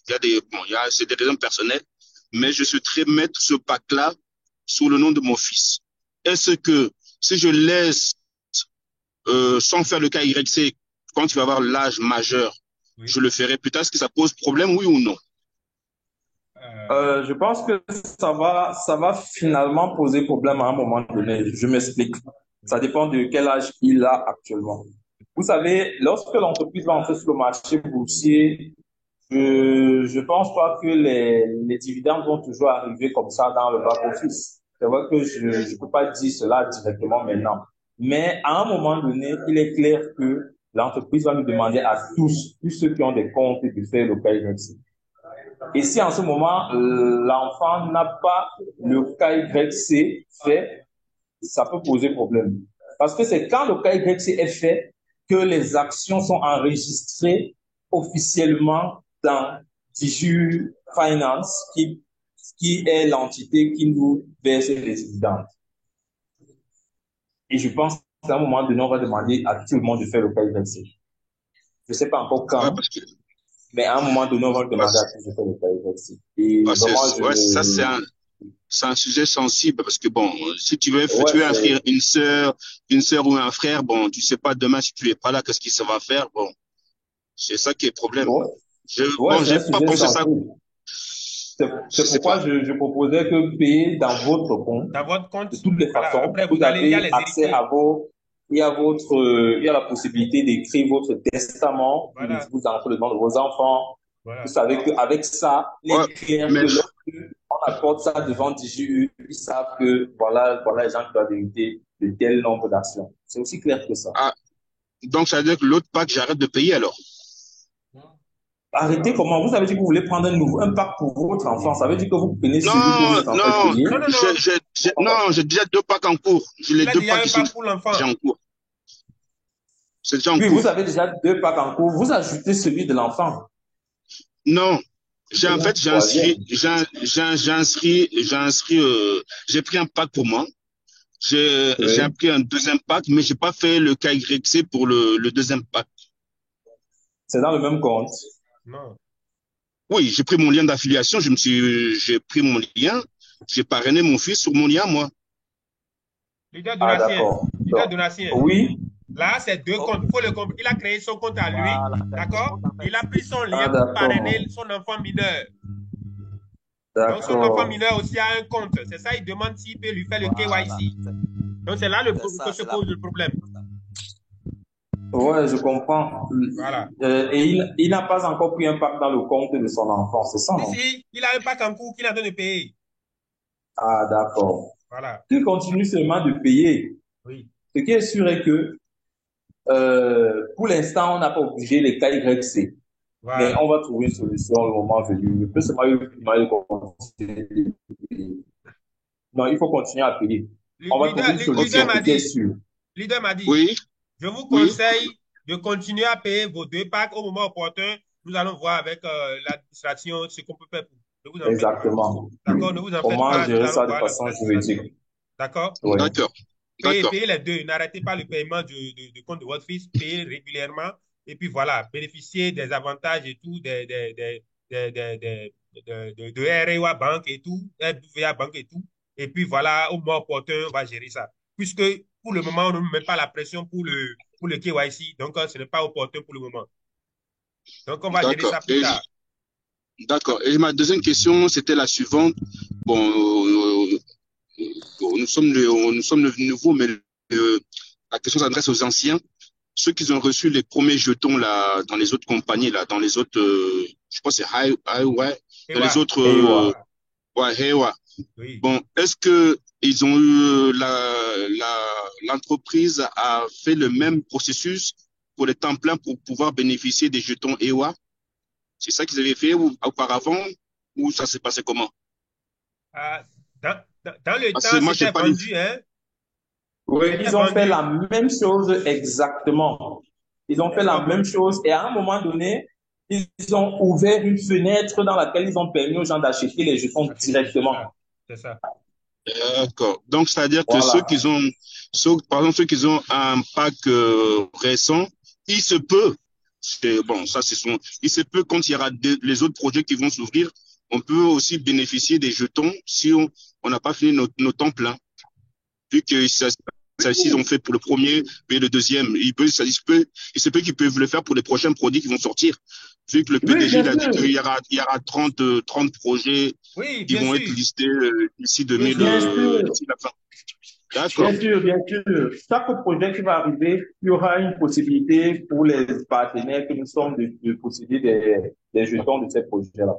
c'est des raisons personnelles, mais je souhaiterais mettre ce pack-là sous le nom de mon fils. Est-ce que si je laisse sans faire le cas YC, quand il va avoir l'âge majeur, je le ferai plus tard? Est-ce que ça pose problème, oui ou non? Je pense que ça va finalement poser problème à un moment donné. Je m'explique. Ça dépend de quel âge il a actuellement. Vous savez, lorsque l'entreprise va entrer sur le marché boursier, je pense pas que les dividendes vont toujours arriver comme ça dans le back-office. C'est vrai que je peux pas dire cela directement maintenant. Mais à un moment donné, il est clair que l'entreprise va nous demander à tous ceux qui ont des comptes, de faire le KYC. Et si en ce moment, l'enfant n'a pas le KYC fait, ça peut poser problème. Parce que c'est quand le KYC est fait que les actions sont enregistrées officiellement dans Tiju Finance, qui est l'entité qui nous verse les dividendes. Et je pense qu'à un moment donné, on va demander à tout le monde de faire le KYC. Je ne sais pas encore quand, mais à un moment donné, on va demander à tous de faire le KYC. Et vraiment, c'est un sujet sensible parce que bon, si tu veux inscrire une sœur ou un frère, bon, tu sais pas demain si tu es pas là, qu'est-ce qu'il va faire, bon. C'est ça qui est le problème. J'ai pas pensé ça. C'est pourquoi je proposais que payer dans votre compte. Dans votre compte. De toutes les façons, vous avez accès à il y a la possibilité d'écrire votre testament, vous entrez le nom de vos enfants. Vous savez qu'avec ça, il est clair que lorsqu'on apporte ça devant DGU, ils savent que voilà les gens qui doivent hériter de tel nombre d'actions. C'est aussi clair que ça. Ah, donc ça veut dire que l'autre pack, j'arrête de payer alors? Arrêtez comment? Vous avez dit que vous voulez prendre un pack pour votre enfant. Ça veut dire que vous prenez celui que votre enfant payer? Non, j'ai déjà 2 packs en cours. J'ai les 2 packs qui sont déjà en cours. C'est déjà en cours. Vous avez déjà 2 packs en cours. Vous ajoutez celui de l'enfant. Non. J'ai pris un pack pour moi. J'ai pris un deuxième pack, mais j'ai pas fait le KYC pour le deuxième pack. C'est dans le même compte? Non. Oui, j'ai pris mon lien d'affiliation, j'ai pris mon lien, j'ai parrainé mon fils sur mon lien, moi. Leader Ah, Donatien. d'accord. Leader Donc, Donatien. oui. Là, c'est deux comptes. Faut le compte. Il a créé son compte à lui. Voilà. D'accord? Il a pris son lien Ah, pour d'accord. parrainer son enfant mineur. Donc, son enfant mineur aussi a un compte. C'est ça, il demande s'il peut lui faire le KYC. Donc, c'est là que se pose le problème. Ouais, je comprends. Voilà. Et il n'a pas encore pris un pack dans le compte de son enfant, c'est ça, non? Ici, il a un pack en cours qu'il est en train de payer. Ah, d'accord. Voilà. Qu'il continue seulement de payer. Oui. Ce qui est sûr est que pour l'instant, on n'a pas obligé les KYC. Voilà. Mais on va trouver une solution le moment venu. Le plus seulement continuer. Non, il faut continuer à payer. On va trouver une solution, ce qui est sûr. Leader m'a dit, Oui. Je vous conseille de continuer à payer vos 2 packs au moment opportun. Nous allons voir avec l'administration ce qu'on peut faire pour. Ne vous en Exactement. D'accord, ne vous en faites Comment pas. gérer ça de façon juridique. D'accord? Oui. D'accord. Payez les deux. N'arrêtez pas le paiement du compte de votre fils. Payez régulièrement. Et puis voilà, bénéficiez des avantages et tout, de REWA Bank et tout, FVA Bank et tout. Et puis voilà, au moment opportun, on va gérer ça. Puisque pour le moment, on ne met pas la pression pour le KYC. Donc, ce n'est pas opportun pour le moment. Donc, on va gérer ça plus tard. D'accord. Et ma deuxième question, c'était la suivante. Bon, nous sommes nouveaux, mais la question s'adresse aux anciens. Ceux qui ont reçu les premiers jetons là, dans les autres compagnies, là, dans les autres, je pense que c'est Highway, dans les autres, Hewa. Oui. Bon, est-ce que ils ont eu l'entreprise a fait le même processus pour les temps pleins pour pouvoir bénéficier des jetons EWA? C'est ça qu'ils avaient fait auparavant ou ça s'est passé comment? Dans le temps, c'était vendu, hein? Oui, ils ont fait la même chose exactement. Ils ont fait la même chose et à un moment donné, ils ont ouvert une fenêtre dans laquelle ils ont permis aux gens d'acheter les jetons directement. C'est ça. D'accord. Donc, c'est-à-dire que par exemple, ceux qui ont un pack récent, il se peut, il se peut quand il y aura les autres projets qui vont s'ouvrir, on peut aussi bénéficier des jetons si on n'a pas fini nos temps pleins. Vu que ils ont fait pour le premier et le deuxième, il se peut qu'ils peuvent le faire pour les prochains produits qui vont sortir. Vu que le PDG a dit qu'il y aura 30 projets qui vont être listés d'ici la fin. D'accord. Bien sûr. Chaque projet qui va arriver, il y aura une possibilité pour les partenaires que nous sommes de posséder des jetons de ces projets-là.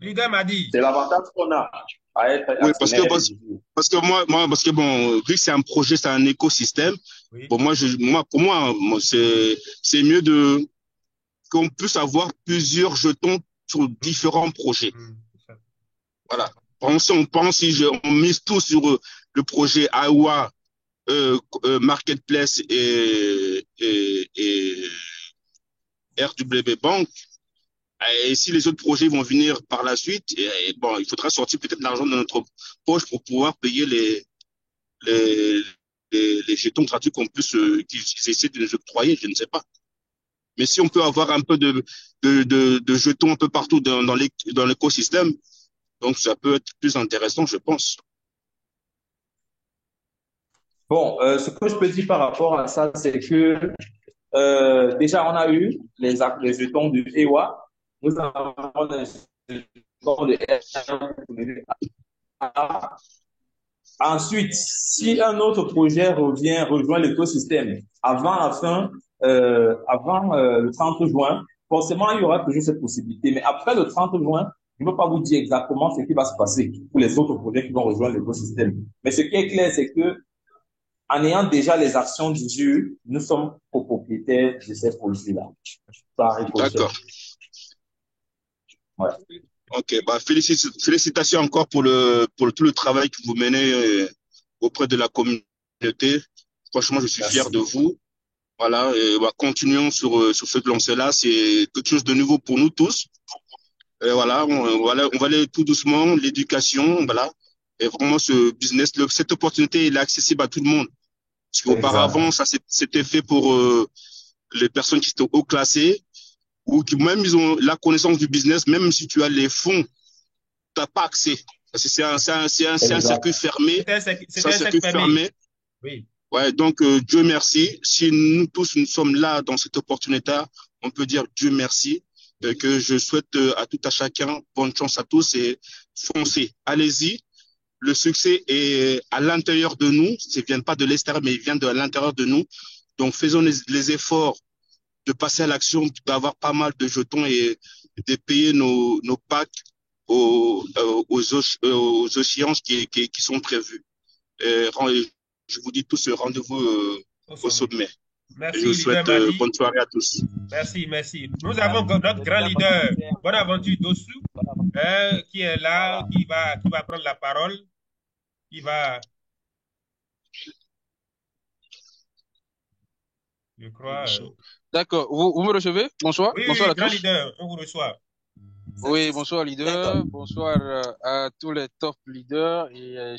Leader m'a dit. C'est l'avantage qu'on a à être oui, parce que bon, vu que c'est un projet, c'est un écosystème, bon, pour moi, c'est mieux qu'on puisse avoir plusieurs jetons sur différents projets. Voilà. On mise tout sur le projet AWA, Marketplace et RWB Bank. Et si les autres projets vont venir par la suite, bon, il faudra sortir peut-être l'argent de notre poche pour pouvoir payer les jetons gratuits qu'ils essaient de nous octroyer, je ne sais pas. Mais si on peut avoir un peu de jetons un peu partout dans l'écosystème, donc ça peut être plus intéressant, je pense. Bon, ce que je peux dire par rapport à ça, c'est que déjà, on a eu les jetons du EWA. Nous avons les jetons de RWA. Ensuite, si un autre projet rejoint l'écosystème avant le 30 juin, forcément, il y aura toujours cette possibilité. Mais après le 30 juin, je ne peux pas vous dire exactement ce qui va se passer pour les autres projets qui vont rejoindre l'écosystème. Mais ce qui est clair, c'est que en ayant déjà les actions du jeu, nous sommes copropriétaires de ces produits-là. D'accord. Ouais. Ok, bah félicitations encore pour tout le travail que vous menez auprès de la communauté. Franchement, je suis fier de vous. Voilà, et continuons sur ce lancé-là. C'est quelque chose de nouveau pour nous tous. Et voilà, on va aller tout doucement, l'éducation, voilà. Et vraiment, ce business, cette opportunité, elle est accessible à tout le monde. Parce qu'auparavant, ça c'était fait pour les personnes qui étaient haut classées. ou qui même ils ont la connaissance du business, même si tu as les fonds, tu n'as pas accès. Parce que c'est un circuit fermé. C'est un circuit fermé. Oui. Ouais, donc Dieu merci. Si nous tous nous sommes là dans cette opportunité, on peut dire Dieu merci. Que je souhaite à tout à chacun bonne chance à tous et foncez. Allez-y. Le succès est à l'intérieur de nous. Il ne vient pas de l'extérieur, mais il vient de l'intérieur de nous. Donc faisons les efforts de passer à l'action, d'avoir pas mal de jetons et de payer nos packs aux échéances qui sont prévues. Je vous dis tous rendez-vous au sommet. Merci, je vous souhaite bonne soirée à tous. Merci, merci. Nous avons notre grand leader, Bonaventure Dossou, qui est là, qui va prendre la parole, qui va... Je crois... D'accord. Vous me recevez? Bonsoir. Oui, bonsoir à grand tous. leader, on vous reçoit. Oui, bonsoir leader. Bonsoir à tous les top leaders et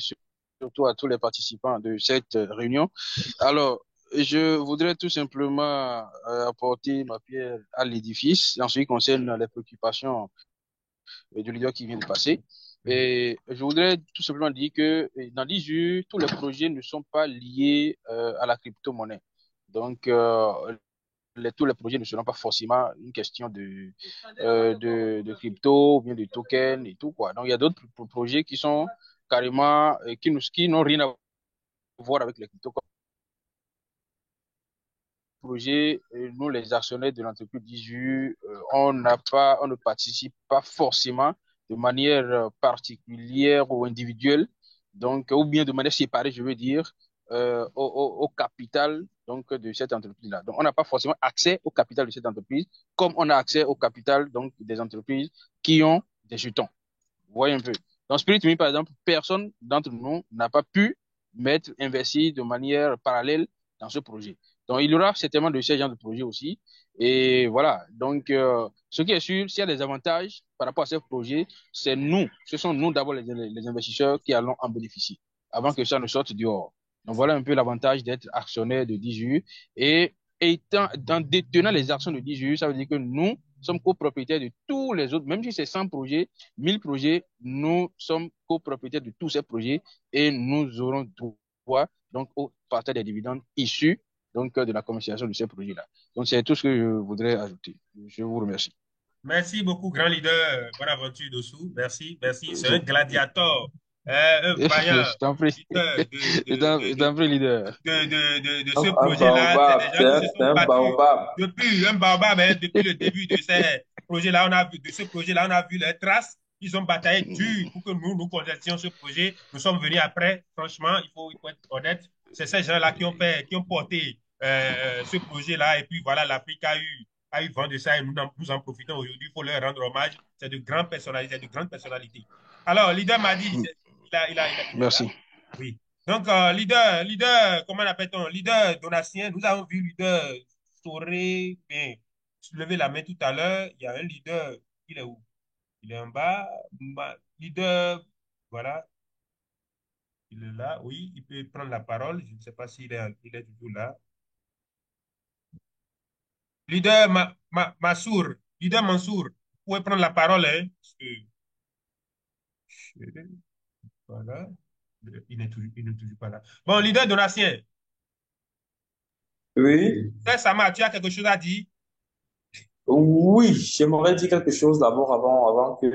surtout à tous les participants de cette réunion. Alors, je voudrais tout simplement apporter ma pierre à l'édifice en ce qui concerne les préoccupations du leader qui vient de passer. Et je voudrais tout simplement dire que dans 10 jours, tous les projets ne sont pas liés à la crypto-monnaie. Donc, tous les projets ne seront pas forcément une question de crypto ou bien de token et tout, quoi. Donc, il y a d'autres projets qui sont carrément, qui n'ont rien à voir avec les cryptos. Projet, nous, les actionnaires de l'entreprise d'ISU, on ne participe pas forcément de manière particulière ou individuelle, donc, ou bien de manière séparée, je veux dire, au capital donc, de cette entreprise-là. Donc, on n'a pas forcément accès au capital de cette entreprise, comme on a accès au capital donc, des entreprises qui ont des jetons. Vous voyez un peu. Dans Spirit Me, par exemple, personne d'entre nous n'a pas pu investir de manière parallèle dans ce projet. Donc, il y aura certainement de ces genres de projets aussi. Et voilà. Donc, ce qui est sûr, s'il y a des avantages par rapport à ces projets, ce sont nous d'abord les investisseurs qui allons en bénéficier avant que ça ne sorte dehors. Donc, voilà un peu l'avantage d'être actionnaire de 10U. Et en détenant les actions de 10U, ça veut dire que nous sommes copropriétaires de tous les autres, même si c'est 100 projets, 1000 projets, nous sommes copropriétaires de tous ces projets et nous aurons droit donc au partage des dividendes issus donc de la commercialisation de ces projets-là. Donc, c'est tout ce que je voudrais ajouter. Je vous remercie. Merci beaucoup, grand leader Bonaventure Dossou. Merci, merci. C'est un gladiateur, un vaillant je t'en prie. Je t'en prie, leader. De ce projet-là. C'est des gens qui se sont battus depuis un baobab, depuis le début de ces projets-là. De ce projet-là, on a vu les traces. Ils ont bataillé dur pour que nous contestions ce projet. Nous sommes venus après. Franchement, il faut être honnête. C'est ces gens-là qui ont porté ce projet-là. Et puis voilà, l'Afrique a eu vent de ça et nous en profitons aujourd'hui. Il faut leur rendre hommage. C'est de grandes personnalités. Alors, leader m'a dit, merci. Oui. Donc, leader, comment l'appelle-t-on? Leader Donatien, nous avons vu leader Soré, lever la main tout à l'heure. Il y a un leader, il est où? Il est en bas. Leader, voilà. Il est là, oui, il peut prendre la parole. Je ne sais pas s'il est toujours là. Leader Mansour, vous pouvez prendre la parole. Hein, voilà. Il n'est toujours pas là. Bon, leader Donatien. Oui. Sama, tu as quelque chose à dire? Oui, j'aimerais dire quelque chose d'abord avant que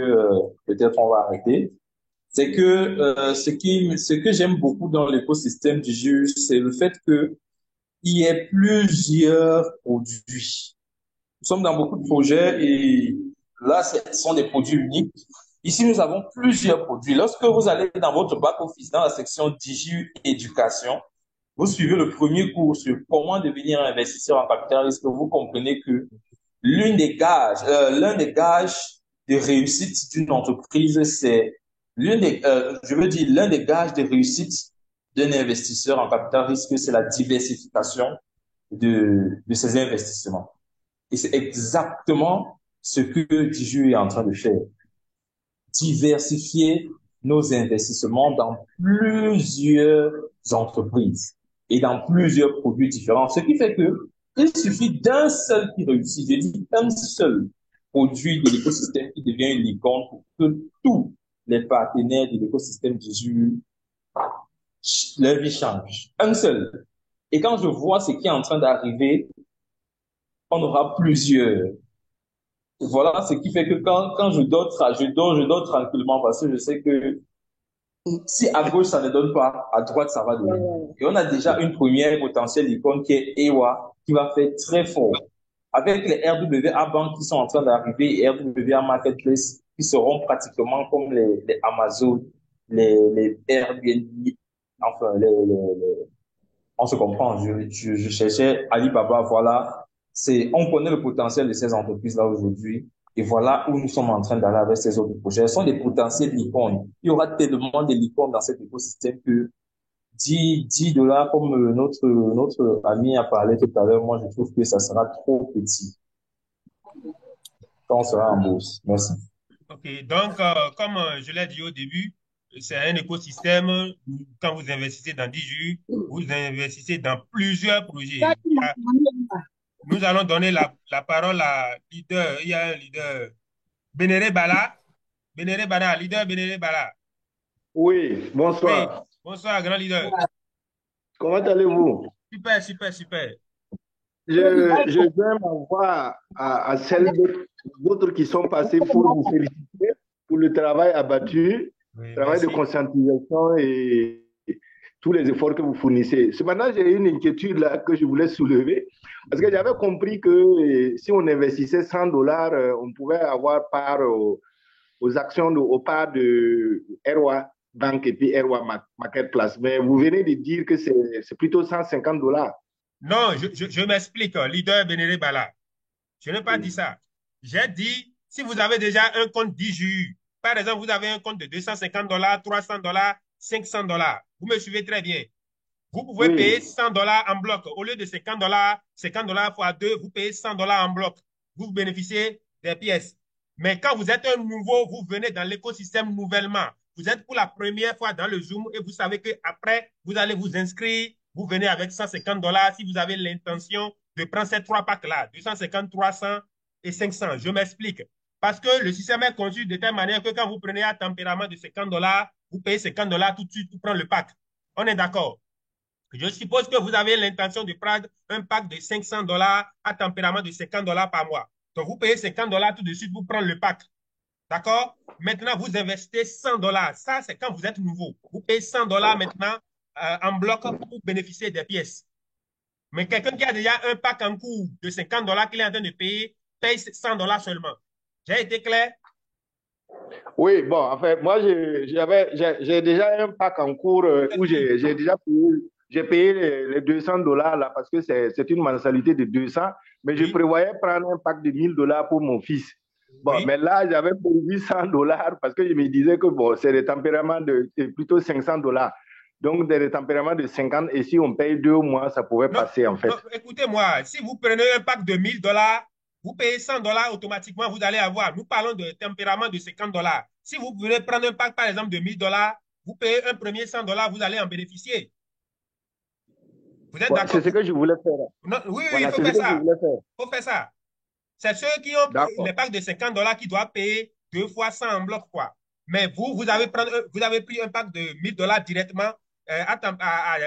peut-être on va arrêter. C'est que ce que j'aime beaucoup dans l'écosystème du jeu, c'est le fait que il y ait plusieurs produits. Nous sommes dans beaucoup de projets et là, ce sont des produits uniques. Ici, nous avons plusieurs produits. Lorsque vous allez dans votre back-office, dans la section Digi Éducation, vous suivez le premier cours sur comment devenir investisseur en capital risque, vous comprenez que l'un des gages de réussite d'une entreprise, c'est l'un des gages de réussite d'un investisseur en capital risque, c'est la diversification de ses investissements. Et c'est exactement ce que Diju est en train de faire. Diversifier nos investissements dans plusieurs entreprises et dans plusieurs produits différents. Ce qui fait que Il suffit d'un seul qui réussit, je dis un seul produit de l'écosystème qui devient une licorne pour que tous les partenaires de l'écosystème Jésus, leur vie change. Un seul. Et quand je vois ce qui est en train d'arriver, on aura plusieurs. Voilà ce qui fait que quand je dors tranquillement parce que je sais que si à gauche ça ne donne pas, à droite ça va donner. Et on a déjà une première potentielle icône qui est EWA qui va faire très fort. Avec les RWA Bank qui sont en train d'arriver et RWA Marketplace qui seront pratiquement comme les Amazon, les Airbnb, enfin on se comprend. Je cherchais Alibaba, voilà. On connaît le potentiel de ces entreprises-là aujourd'hui. Et voilà où nous sommes en train d'aller avec ces autres projets. Ce sont des potentiels licornes. Il y aura tellement de licornes dans cet écosystème que 10 dollars, comme notre ami a parlé tout à l'heure, moi, je trouve que ça sera trop petit quand on sera en bourse. Merci. OK. Donc, comme je l'ai dit au début, c'est un écosystème. Quand vous investissez dans 10 jus, vous investissez dans plusieurs projets. Nous allons donner la parole à leader. Il y a un leader. Bénéré Bala. Bénéré Bala, leader Bénéré Bala. Oui, bonsoir. Oui, bonsoir, grand leader. Comment allez-vous? Super, super, super. Je viens m'envoyer à celles d'autres qui sont passés pour vous féliciter pour le travail abattu, Oui, travail merci. de conscientisation et tous les efforts que vous fournissez. Cependant, j'ai une inquiétude là que je voulais soulever parce que j'avais compris que si on investissait 100 dollars, on pouvait avoir part aux actions, aux parts de ROA Bank et puis ROA Marketplace. Mais vous venez de dire que c'est plutôt 150 dollars. Non, je m'explique, leader Bénéré Bala. Je n'ai pas dit ça. J'ai dit, si vous avez déjà un compte 10 jus, par exemple, vous avez un compte de 250 dollars, 300 dollars, 500 dollars. Vous me suivez très bien. Vous pouvez payer 100 dollars en bloc. Au lieu de 50 dollars fois 2, vous payez 100 dollars en bloc. Vous bénéficiez des pièces. Mais quand vous êtes un nouveau, vous venez dans l'écosystème nouvellement. Vous êtes pour la première fois dans le Zoom et vous savez qu'après, vous allez vous inscrire. Vous venez avec 150 dollars si vous avez l'intention de prendre ces trois packs-là, 250, 300 et 500. Je m'explique. Parce que le système est conçu de telle manière que quand vous prenez un tempérament de 50 dollars, vous payez 50 dollars tout de suite pour prendre le pack. On est d'accord? Je suppose que vous avez l'intention de prendre un pack de 500 dollars à tempérament de 50 dollars par mois. Donc, vous payez 50 dollars tout de suite pour prendre le pack. D'accord? Maintenant, vous investissez 100 dollars. Ça, c'est quand vous êtes nouveau. Vous payez 100 dollars maintenant en bloc pour bénéficier des pièces. Mais quelqu'un qui a déjà un pack en cours de 50 dollars qu'il est en train de payer, paye 100 dollars seulement. J'ai été clair? Oui, bon, en fait, moi, j'ai déjà un pack en cours où j'ai déjà payé les 200 dollars là parce que c'est une mensualité de 200, mais je prévoyais prendre un pack de 1000 dollars pour mon fils. Bon, mais là, j'avais prévu 100 dollars parce que je me disais que bon, c'est des tempéraments plutôt 500 dollars. Donc, des tempéraments de 50, et si on paye 2 mois, ça pouvait passer en fait. Non, écoutez-moi, si vous prenez un pack de 1000 dollars, vous payez 100 dollars automatiquement, vous allez avoir. Nous parlons de tempérament de 50 dollars. Si vous voulez prendre un pack, par exemple, de 1000 dollars, vous payez un premier 100 dollars, vous allez en bénéficier. Vous êtes d'accord? C'est ce que je voulais faire. Non, oui, voilà, il faut faire ça. Il faut faire ça. C'est ceux qui ont les packs de 50 dollars qui doivent payer 2 fois 100 en bloc, quoi. Mais vous avez pris un pack de 1000 dollars directement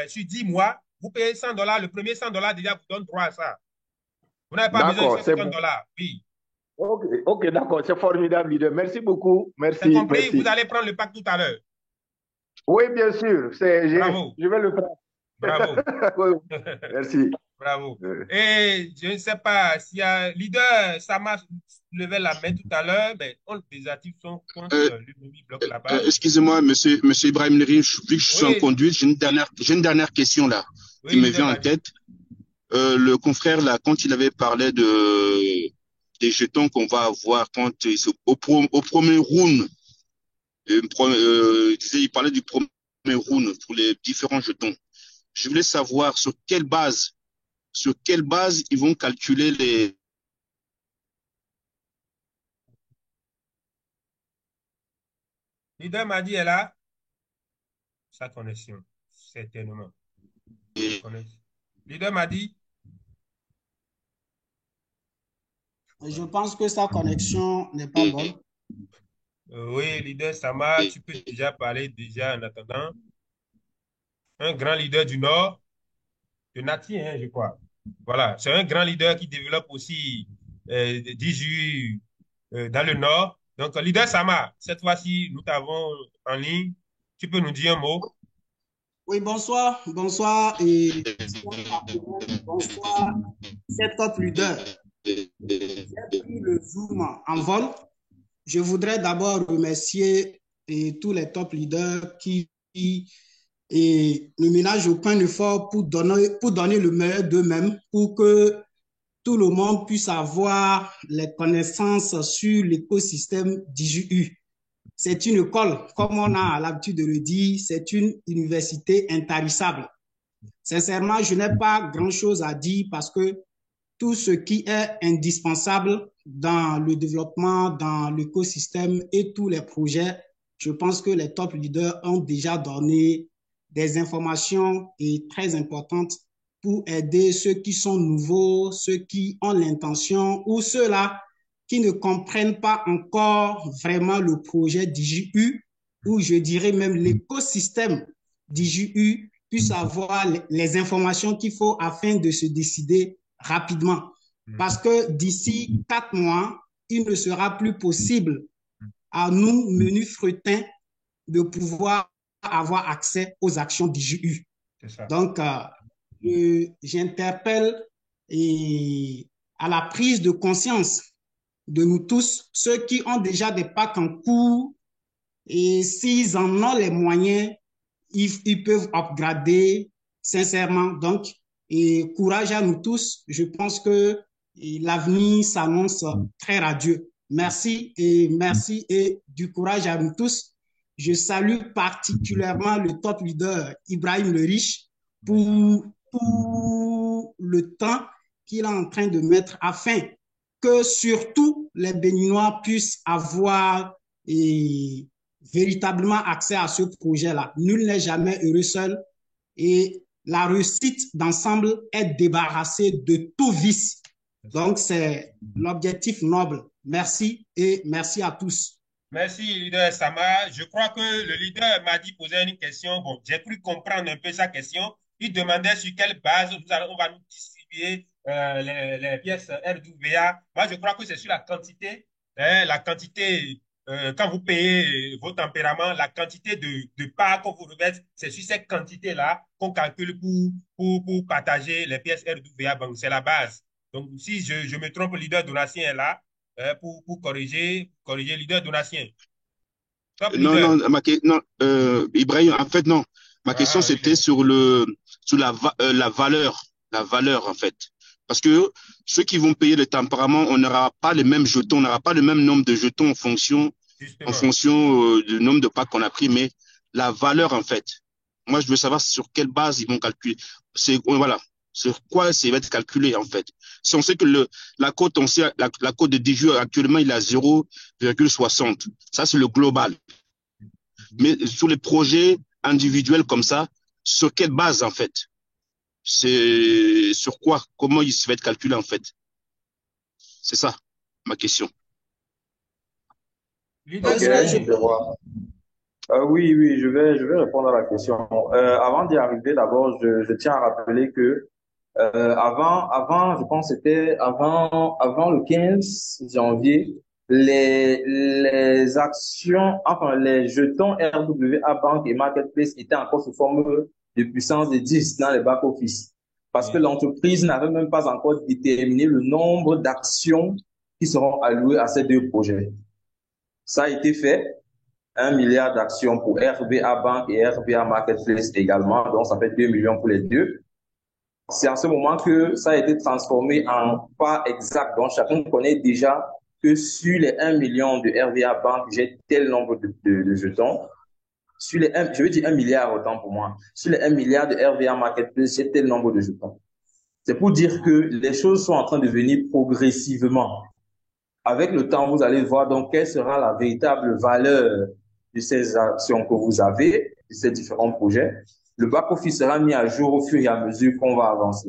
sur 10 mois. Vous payez 100 dollars. Le premier 100 dollars déjà vous donne droit à ça. Vous n'avez pas besoin de 50 dollars. Oui. Ok, d'accord, c'est formidable, leader. Merci beaucoup. Merci. C'est compris, merci. Vous allez prendre le pack tout à l'heure. Oui, bien sûr. Bravo. Je vais le prendre. Bravo. Merci. Bravo. Et je ne sais pas s'il y a leader, ça m'a levé la main tout à l'heure, mais on désactive son compte, lui bloque là-bas. Excusez-moi, monsieur Ibrahim Neri, vu que je suis en conduite, j'ai une dernière question là qui me vient en tête. Le confrère là, quand il avait parlé des jetons qu'on va avoir quand au premier round, il parlait du premier round pour les différents jetons. Je voulais savoir sur quelle base ils vont calculer les... Leader m'a dit, elle a sa connexion, certainement. Leader m'a dit, Je pense que sa connexion n'est pas bonne. Oui, leader Sama, tu peux déjà parler déjà en attendant. Un grand leader du Nord, de Nati, hein, je crois. Voilà, c'est un grand leader qui développe aussi 10 dans le Nord. Donc, leader Sama, cette fois-ci, nous t'avons en ligne. Tu peux nous dire un mot? Oui, bonsoir. Bonsoir et bonsoir, c'est top leader. J'ai pris le Zoom en vol. Je voudrais d'abord remercier tous les top leaders qui ne ménagent aucun effort pour donner le meilleur d'eux-mêmes, pour que tout le monde puisse avoir les connaissances sur l'écosystème DJU. C'est une école, comme on a l'habitude de le dire, c'est une université intarissable. Sincèrement, je n'ai pas grand-chose à dire parce que tout ce qui est indispensable dans le développement, dans l'écosystème et tous les projets, je pense que les top leaders ont déjà donné des informations très importantes pour aider ceux qui sont nouveaux, ceux qui ont l'intention ou ceux-là qui ne comprennent pas encore vraiment le projet DJU ou je dirais même l'écosystème DJU puissent avoir les informations qu'il faut afin de se décider rapidement. Parce que d'ici 4 mois, il ne sera plus possible à nous, menus fretins, de pouvoir avoir accès aux actions DJU. Donc, j'interpelle à la prise de conscience de nous tous, ceux qui ont déjà des packs en cours, et s'ils en ont les moyens, ils peuvent upgrader sincèrement. Donc, et courage à nous tous. Je pense que l'avenir s'annonce très radieux. Merci et du courage à nous tous. Je salue particulièrement le top leader Ibrahim Le Riche pour le temps qu'il est en train de mettre afin que surtout les Béninois puissent avoir véritablement accès à ce projet-là. Nul n'est jamais heureux seul et la réussite d'ensemble est débarrassée de tout vice. Donc, c'est l'objectif noble. Merci et merci à tous. Merci, leader Sama. Je crois que le leader m'a dit poser une question. Bon, j'ai cru comprendre un peu sa question. Il demandait sur quelle base on va nous distribuer les pièces RWA. Moi, je crois que c'est sur la quantité. La quantité, quand vous payez vos tempéraments, la quantité de parts qu'on vous reverse, c'est sur cette quantité-là qu'on calcule pour partager les pièces RWA. Donc, c'est la base. Donc, si je me trompe, le leader Donatien est là. Pour corriger leader Donatien. Non, Ibrahim, en fait, non. Ma question, c'était sur la valeur, en fait. Parce que ceux qui vont payer le tempérament, on n'aura pas les mêmes jetons, on n'aura pas le même nombre de jetons en fonction du nombre de packs qu'on a pris, mais la valeur, en fait. Moi, je veux savoir sur quelle base ils vont calculer. Voilà. Sur quoi ça va être calculé, en fait. Si on sait que la cote de 10 jours actuellement, il est à 0,60. Ça, c'est le global. Mais sur les projets individuels comme ça, sur quelle base, en fait? C'est sur quoi? Comment il va être calculé, en fait? C'est ça, ma question. Ok, je vois. Oui, je vais répondre à la question. Avant d'y arriver, d'abord, je tiens à rappeler que je pense que c'était avant le 15 janvier, les actions, enfin, les jetons RWA Bank et Marketplace étaient encore sous forme de puissance de 10 dans les back-office. Parce que l'entreprise n'avait même pas encore déterminé le nombre d'actions qui seront allouées à ces deux projets. Ça a été fait. 1 milliard d'actions pour RBA Bank et RBA Marketplace également. Donc, ça fait 2 millions pour les deux. C'est en ce moment que ça a été transformé en pas exact. Donc, chacun connaît déjà que sur les 1 million de RVA Bank, j'ai tel nombre de jetons. Sur les je veux dire 1 milliard autant pour moi. Sur les 1 milliard de RVA Marketplace, j'ai tel nombre de jetons. C'est pour dire que les choses sont en train de venir progressivement. Avec le temps, vous allez voir donc quelle sera la véritable valeur de ces actions que vous avez, de ces différents projets. Le back-office sera mis à jour au fur et à mesure qu'on va avancer.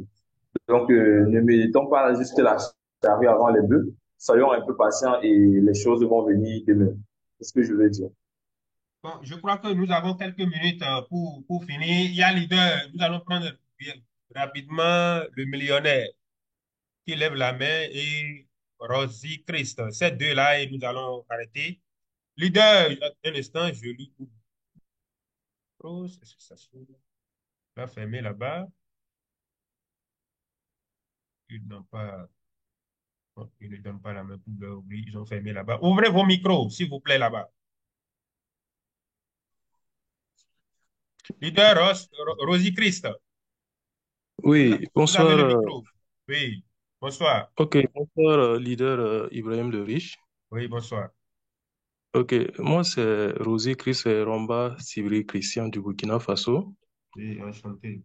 Donc, ne mettons pas juste la charrue avant les bœufs. soyons un peu patients et les choses vont venir demain. C'est ce que je veux dire. Bon, je crois que nous avons quelques minutes pour finir. Il y a leader, nous allons prendre rapidement le millionnaire qui lève la main et Rosie Christ. Ces deux-là, et nous allons arrêter. Leader, un instant, je lis. Est-ce que ça va fermer là-bas? Ils n'ont pas. Bon, ils ne donnent pas la main pour leur ouvrir. Ils ont fermé là-bas. Ouvrez vos micros, s'il vous plaît, là-bas. Leader Rosie Christ. Oui, Vous avez le bonsoir. micro. Oui, bonsoir. Ok, bonsoir, leader Ibrahim Le Riche. Oui, bonsoir. Ok, moi c'est Rosé Chris Romba Sibri Christian du Burkina Faso. Oui, enchanté.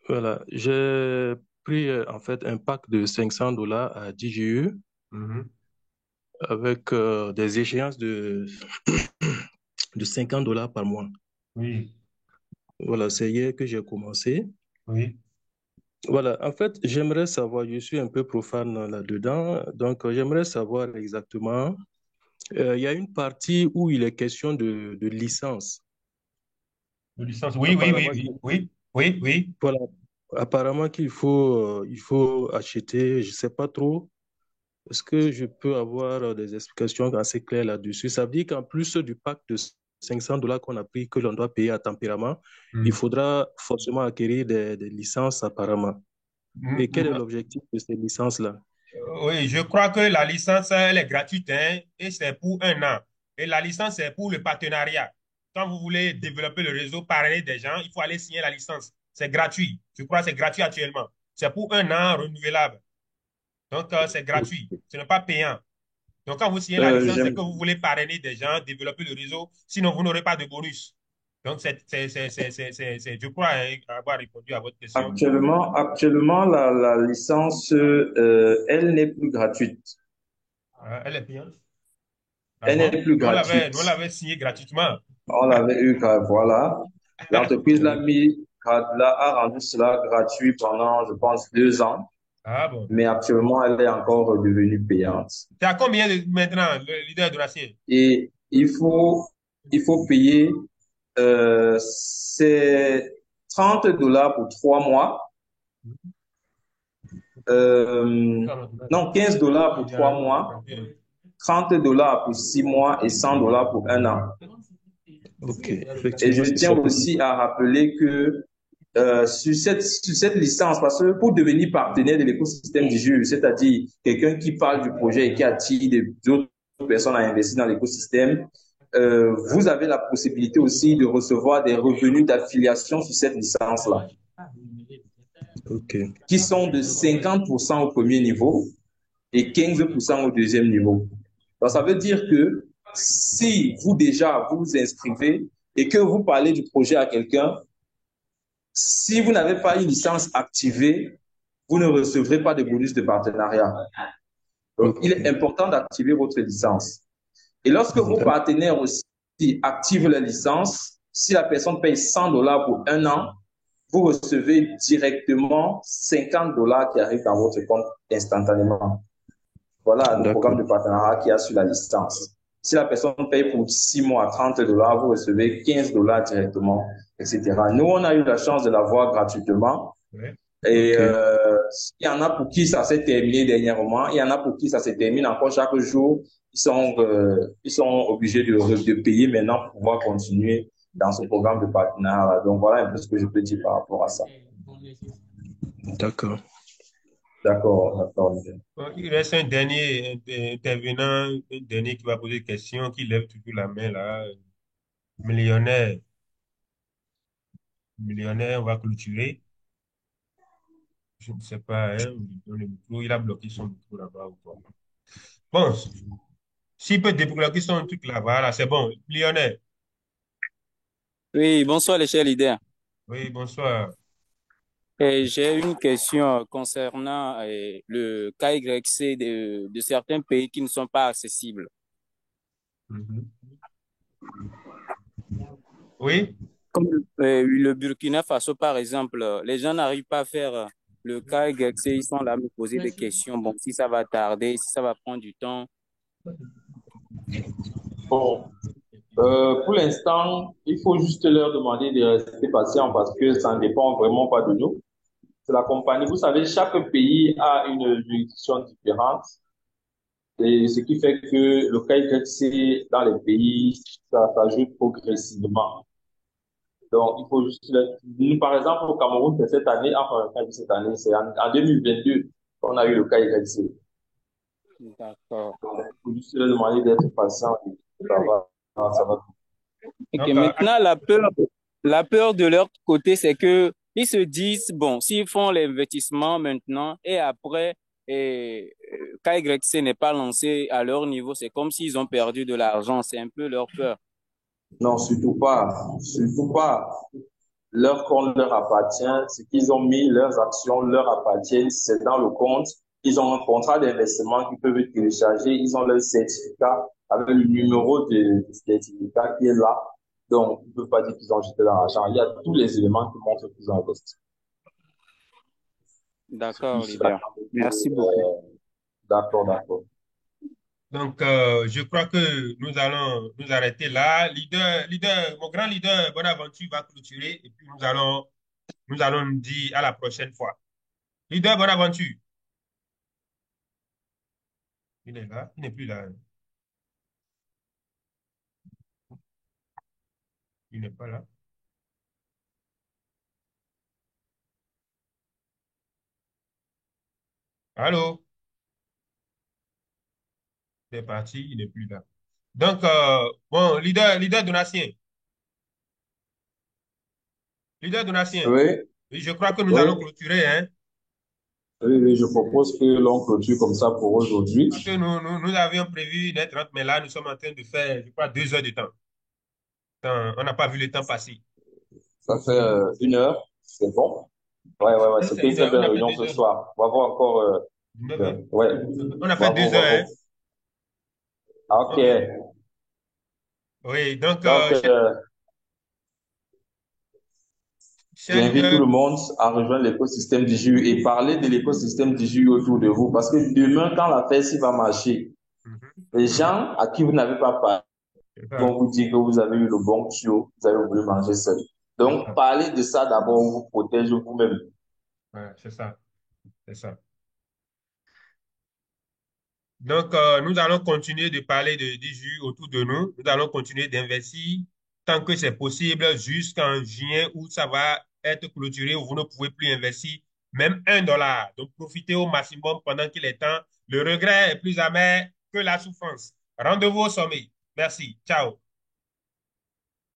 Voilà, j'ai pris en fait un pack de $500 à DGE Mhm. avec des échéances de $50 par mois. Oui, Voilà, c'est hier que j'ai commencé. oui. Voilà, en fait, j'aimerais savoir, je suis un peu profane là-dedans, donc j'aimerais savoir exactement, il y a une partie où il est question de licence. De licence. Oui, oui, oui, oui, oui, oui, oui. Voilà, apparemment il faut acheter, je sais pas trop. Est-ce que je peux avoir des explications assez claires là-dessus? Ça veut dire qu'en plus du pack de $500 qu'on a pris, que l'on doit payer à tempérament, il faudra forcément acquérir des licences apparemment. Et quel est l'objectif de ces licences-là? Oui, je crois que la licence, elle est gratuite, hein, et c'est pour 1 an. Et la licence, c'est pour le partenariat. Quand vous voulez développer le réseau, parrainer des gens, il faut aller signer la licence. C'est gratuit. Je crois que c'est gratuit actuellement. C'est pour 1 an renouvelable. Donc, c'est gratuit. Ce n'est pas payant. Donc, quand vous signez la licence, c'est que vous voulez parrainer des gens, développer le réseau. Sinon, vous n'aurez pas de bonus. Donc, je crois hein, avoir répondu à votre question. Actuellement, la licence, elle n'est plus gratuite. Elle est payante. Elle n'est plus gratuite. Nous, on l'avait signé gratuitement. On l'avait eu, voilà. L'entreprise a rendu cela gratuit pendant, je pense, 2 ans. Ah bon. Mais actuellement, elle est encore devenue payante. C'est à combien maintenant, le leader de l'acier? Et il faut payer, c'est $30 pour 3 mois. Non, $15 pour 3 mois, $30 pour 6 mois et $100 pour 1 an. Okay. Et je tiens aussi à rappeler que sur cette licence, parce que pour devenir partenaire de l'écosystème du jeu, c'est-à-dire quelqu'un qui parle du projet et qui attire d'autres personnes à investir dans l'écosystème, vous avez la possibilité aussi de recevoir des revenus d'affiliation sur cette licence-là, qui sont de 50% au premier niveau et 15% au deuxième niveau. Donc, ça veut dire que si vous déjà vous inscrivez et que vous parlez du projet à quelqu'un, si vous n'avez pas une licence activée, vous ne recevrez pas de bonus de partenariat. Donc, il est important d'activer votre licence. Et lorsque vos partenaires aussi activent la licence, si la personne paye $100 pour 1 an, vous recevez directement $50 qui arrivent dans votre compte instantanément. Voilà le programme de partenariat qu'il y a sur la licence. Si la personne paye pour 6 mois $30, vous recevez $15 directement, etc. Nous, on a eu la chance de l'avoir gratuitement. Et il y en a pour qui ça s'est terminé dernièrement. Il y en a pour qui ça se termine encore chaque jour. Ils sont obligés de payer maintenant pour pouvoir continuer dans ce programme de partenariat. Donc, voilà un peu ce que je peux dire par rapport à ça. D'accord. D'accord. Il reste un dernier intervenant, un dernier qui va poser une question, qui lève toujours la main là. Millionnaire, on va clôturer. Je ne sais pas, hein, on lui donne le micro, il a bloqué son micro là-bas ou quoi. Bon, s'il peut débloquer son truc là-bas, là, c'est bon. Millionnaire. Oui, bonsoir les chers leaders. Oui, bonsoir. J'ai une question concernant le KYC de certains pays qui ne sont pas accessibles. Oui. Comme le Burkina Faso, par exemple, les gens n'arrivent pas à faire le cas exercé, ils sont là à me poser des questions. Bon, si ça va tarder, si ça va prendre du temps. Bon, pour l'instant, il faut juste leur demander de rester patient parce que ça ne dépend vraiment pas de nous. C'est la compagnie. Vous savez, chaque pays a une juridiction différente. Et ce qui fait que le KYC dans les pays, ça s'ajoute progressivement. Donc, il faut juste, nous, par exemple, au Cameroun, c'est cette année, enfin, cette année, c'est en 2022 qu'on a eu le KYC. D'accord. Donc, il faut juste leur demander d'être patient et ça va. Ok, maintenant, la peur de leur côté, c'est que ils se disent, bon, s'ils font l'investissement maintenant et après, KYC n'est pas lancé à leur niveau, c'est comme s'ils ont perdu de l'argent. C'est un peu leur peur. Non, surtout pas. Surtout pas. Leur compte leur appartient. Ce qu'ils ont mis, leurs actions leur appartiennent. C'est dans le compte. Ils ont un contrat d'investissement qu'ils peuvent télécharger. Ils ont leur certificat avec le numéro de certificat qui est là. Donc, ils ne peuvent pas dire qu'ils ont jeté leur argent. Il y a tous les éléments qui montrent qu'ils ont investi. D'accord, leader. Merci beaucoup. D'accord. Donc, je crois que nous allons nous arrêter là. Mon grand leader Bonaventure va clôturer et puis nous allons nous dire à la prochaine fois. Leader Bonaventure. Il est là, il n'est plus là. Il n'est pas là. Allô? C'est parti, il n'est plus là. Donc, bon, leader Donatien. Leader Donatien. Oui. Je crois que nous allons clôturer, hein? Oui, je propose que l'on clôture comme ça pour aujourd'hui. Parce que nous avions prévu d'être 30, mais là, nous sommes en train de faire, je crois, 2 heures de temps. On n'a pas vu le temps passer. Ça fait 1 heure, c'est bon. Ouais, c'était une très belle réunion ce soir. On va voir encore. Ouais. On a fait 2 heures, hein? Ok. Oui, donc j'invite tout le monde à rejoindre l'écosystème du JU et parler de l'écosystème du JU autour de vous. Parce que demain, quand la fête va marcher, les gens à qui vous n'avez pas parlé vont vous dire que vous avez eu le bon tuyau, vous avez voulu manger seul. Donc, parlez de ça d'abord, on vous protège vous-même. Ouais, c'est ça. C'est ça. Donc, nous allons continuer de parler de DJU autour de nous. Nous allons continuer d'investir tant que c'est possible jusqu'en juin où ça va être clôturé, où vous ne pouvez plus investir même $1. Donc, profitez au maximum pendant qu'il est temps. Le regret est plus amer que la souffrance. Rendez-vous au sommet. Merci. Ciao.